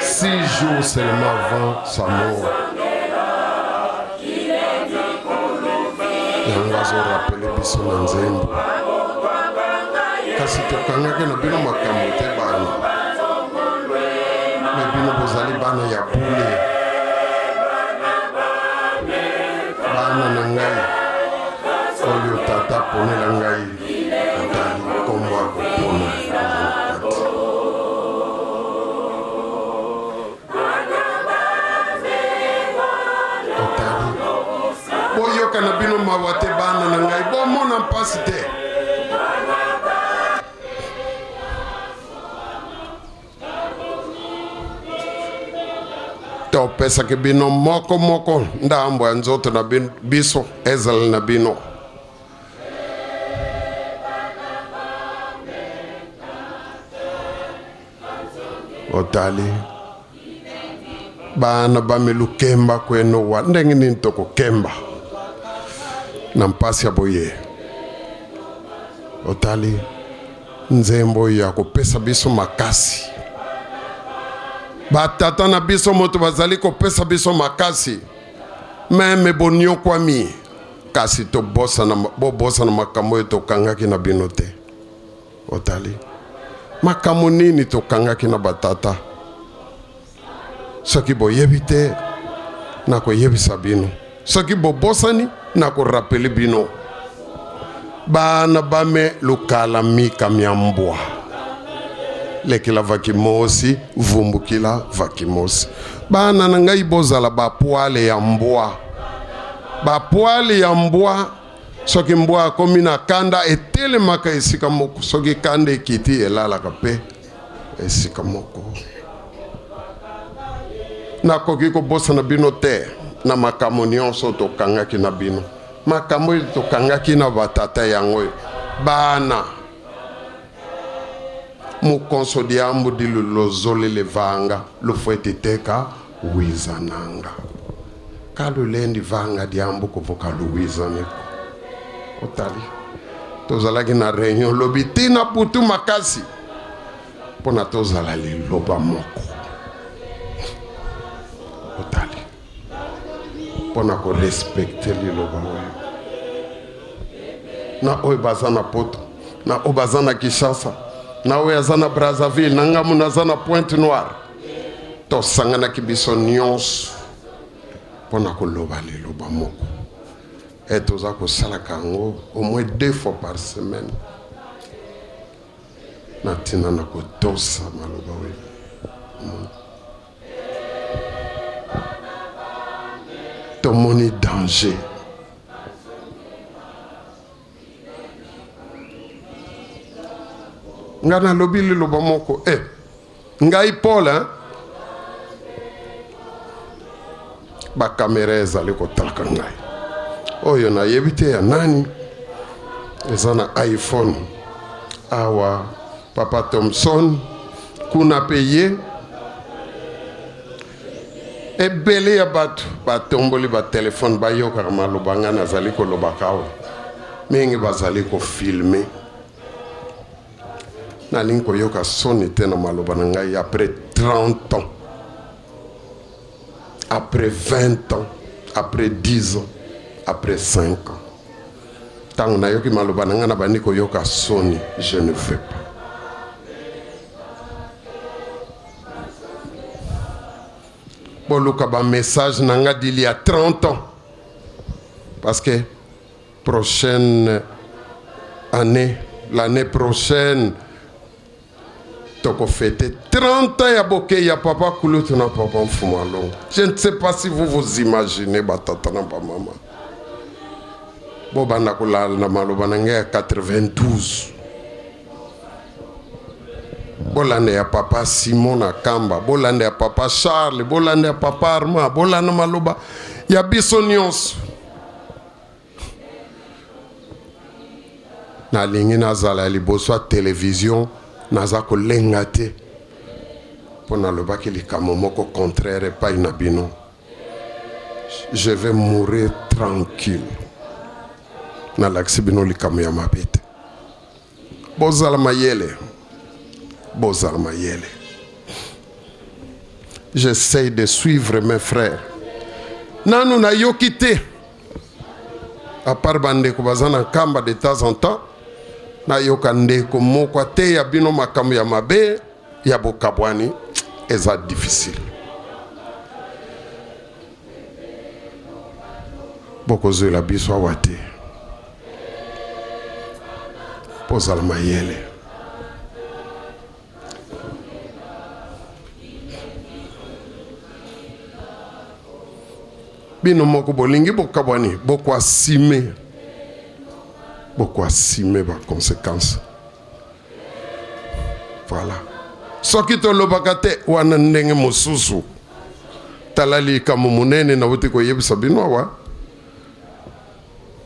6 jours seulement avant sa mort yango azorapele biso na nzembo kasi tokangaki na bino makambo te bana me bino bozali bana ya bule bana na ngai oyo tata ponela ngai atali kombo akopona otali boyoka na bino mawa te bana na ngai bomona mpasi te topesaki bino moko moko ndambo ya nzoto na biso ezala na bino. Otali bana bamelu kemba kweno wa ndenge nini toko kemba na mpasi ya boye. Otali nzembo ya kopesa biso makasi, batata na biso moto bazali kopesa biso makasi meme bonyo kwami kasi to bosa na makambo to kangaki na binote. Otali makambo nini to kangaki na batata soki boyebi te na koyebisa bino, soki bobosani na korapeli bino bana bame lukala mika miambwa lekila vakimosi vumbukila vakimosi. Bana na ngai bozala bapoale ya mbwa, bapoale ya mbwa. Soki mbwa akomi na kanda etelemaka esika moko, soki kanda ekiti elalaka pe esika moko. Nakoki kobosa na bino te na makambo nyonso tokangaki na bino, makambo tokangaki na batata yango bana mukonso diambu dilulozole levanga lufuete teka wizananga kalulendi vanga diambu kuvoka luwizaneko. Otali tozalaki na réunion lobi tina putu makasi pona tozala liloba moko. Otali pona ko respecter liloba oyo na oyo baza na poto, na oyo baza na Kinshasa, na oyo aza na Brazzaville, na ngamu naza na Pointe Noire. Tosanganaki biso nyonso pona koloba liloba moko. Et toza kosalaka yango au moins 2 fois par semaine na tina na kotosa maloba oyo. Tomoni danger. Ngana lobi liloba moko ngai Paul ba kamera ezali kotalaka ngai oyo na yebite ya nani ezana iPhone awa Papa Thompson kuna peye ebele ya batu batomboli ba telefone bayoka maloba nga nazali koloba kawo mingi bazali ko filmer na linko yoka soni te na maloba na ngai après 30 ans, après 20 ans, après 10 ans, après 5 ans. Tant na yoki maloba na nga na bani ko yoka soni, je ne veux pas. Boluka ba message na nga d'il y a 30 ans. Parce que prochaine année, l'année prochaine, toko fêter 30 ans ya boke ya papa Kulutu na papa Mfumalongo. Je ne sais pas si vous vous imaginez batata na ba mama. Boba na kulala na maloba na nge 92. Bolande ya papa Simon na Kamba, bolande ya papa Charles, bolande ya papa Arma, bolande maloba ya biso nyonso. Na lingi nazala liboso télévision naza kolenga te pona lobaki likamo moko contraire pa inabino. Je vais mourir tranquille na laksi bino likamo ya mabete. Bozala mayele, bozala mayele. J'essaie de suivre mes frères. Nanu na yokite à part bande ko bazana Kamba de temps en temps. Na yoka ndeko moko te ya bino makambo ya mabe ya bokabwani eza difficile. Boko zoela biso awate. Pozala mayele. Bino moko bolingi bokabwani boko asime. Beaucoup assumer les conséquences. Voilà. Ce qui te le bagate ou an ndenge mosusu. talali kamo munene na uti ko yebisa bino awa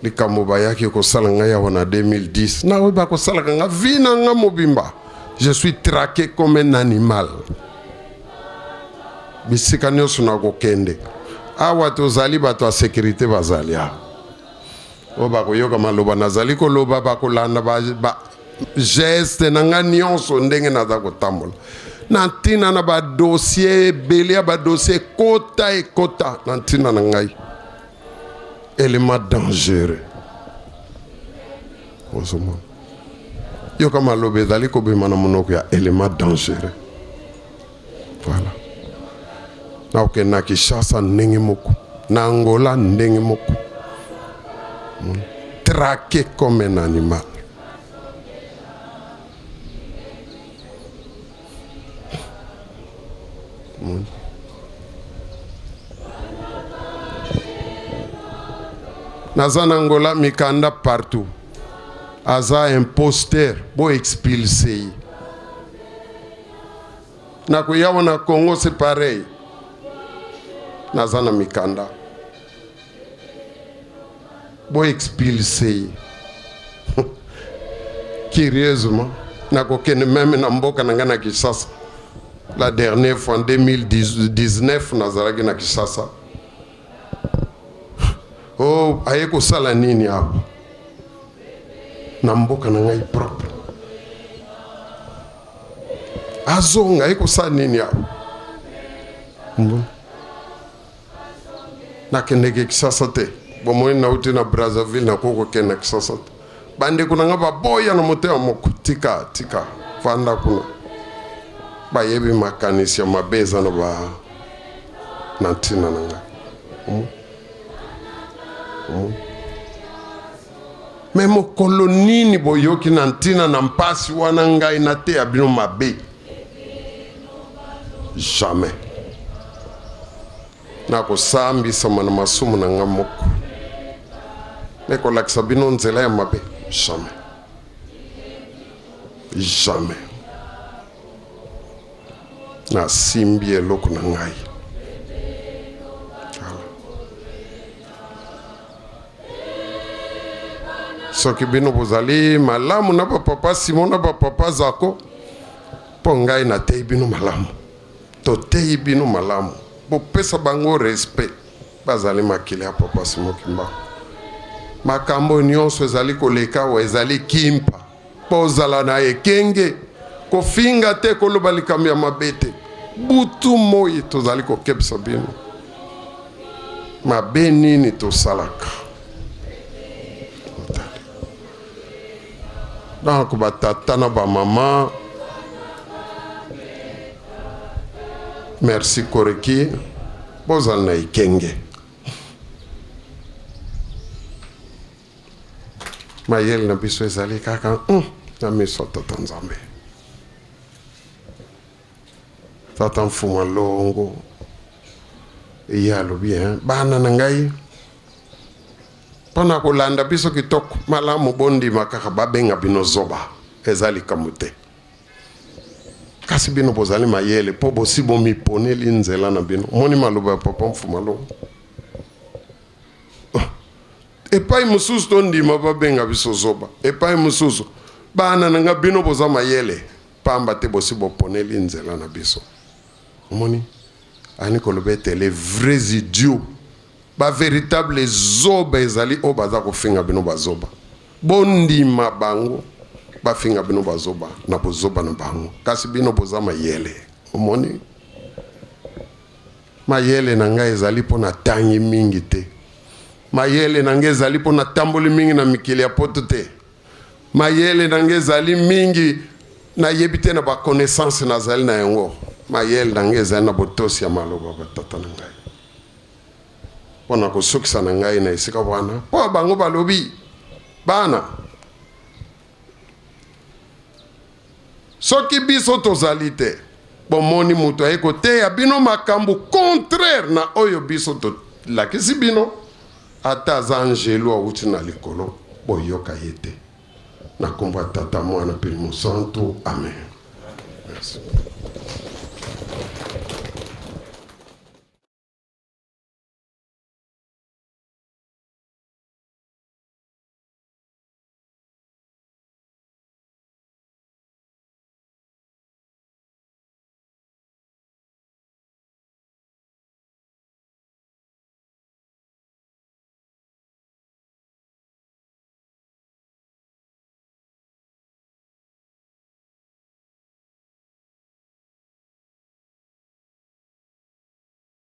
likambo bayaki kosala ngai awa na 2010 na oyo bakosalaka nga vi na nga mobimba. Je suis traqué comme un animal. Bisika nyonso nakokende awa tozali bato ya sécurité bazali awa oyo bakoyoka maloba nazali koloba bakolanda geste na nga nyonso ndenge naza kotambola na ntina na badossier ebele ya badossier ekota ekota na ntina na ngai élément dangereux ozomona yoka maloba ezali kobima na monoko ya élément dangereux. Voilà. Na okende na Kinshasa ndenge moko na Angola ndenge moko traqué comme un animal. Naza na Angola mikanda partout aza imposteur bo expulsé na kuyawa na Congo c'est pareil. Nazana mikanda bo expulsé curieusement na kokene même na mboka na ngana Kinshasa la dernière fois en 2019 nazalaki na Kinshasa. Oh ayeko sala nini hapo na mboka na ngai propre azonga ayeko sala nini hapo na kendeke Kinshasa te bomoi na uti na Brazzaville na koko kenda Kinshasa te bande kuna nga baboya na motema moko tika fanda kuna bayebi makanisi ya mabeza na ba na ntina na nga me mokolo nini boyoki na ntina na mpasi wana ngai na te ya bino mabe jamais na kosambisama na masumu na nga moko nekolakisa bino nzela ya mabe jamais jamais na simbi eloko na ngai soki bino bozali malamu na bapapa Simon na bapapa Zako mpo ngai natei bino malamu totei bino malamu bopesa bango respect bazali makili ya papa Simon Kimbangu makambo nyonso ezali koleka wa ezali kimpa mpo ozala na ekenge kofinga te koloba likambo ya mabe te butu moi tozali kokebisa bino mabe nini tosalaka. Donc batata na ba mama merci koreki bozal na ikenge mayel na biso ezali kaka na miso tata Nzambe tata mfuma longo iyalo bien bana na ngai pona kolanda biso kitoko malamu bondi makaka babenga bino zoba ezali kamute kasi bino bozali mayele po bosi bomi poneli nzela na bino moni maloba papa mfuma longo epai mususu tondima babenga biso zoba epai mususu bana nanga bino boza mayele pamba te bosi boponeli nzela na biso moni ani kolobete les vrais idiots ba véritable zoba ezali o baza kofinga bino bazoba bondima bango bafinga bino bazoba na bozoba na bango kasi bino boza mayele omoni mayele na ngai ezali po na tangi mingi te mayele na ngai ezali po na tamboli mingi na mikili ya poto te mayele na ngai ezali mingi na yebi te na ba connaissance nazali na yango mayele na ngai ezali na botosi ya maloba batata na ngai pona kosukisa na ngai na esika wana po bango balobi bana soki biso tozali te bomoni mutu ayeko te ya bino makambo contraire na oyo biso tolakisi bino ata aza angelo awuti na likolo boyoka ye te na kombo ya tata mwana mpe mosantu amen. Merci.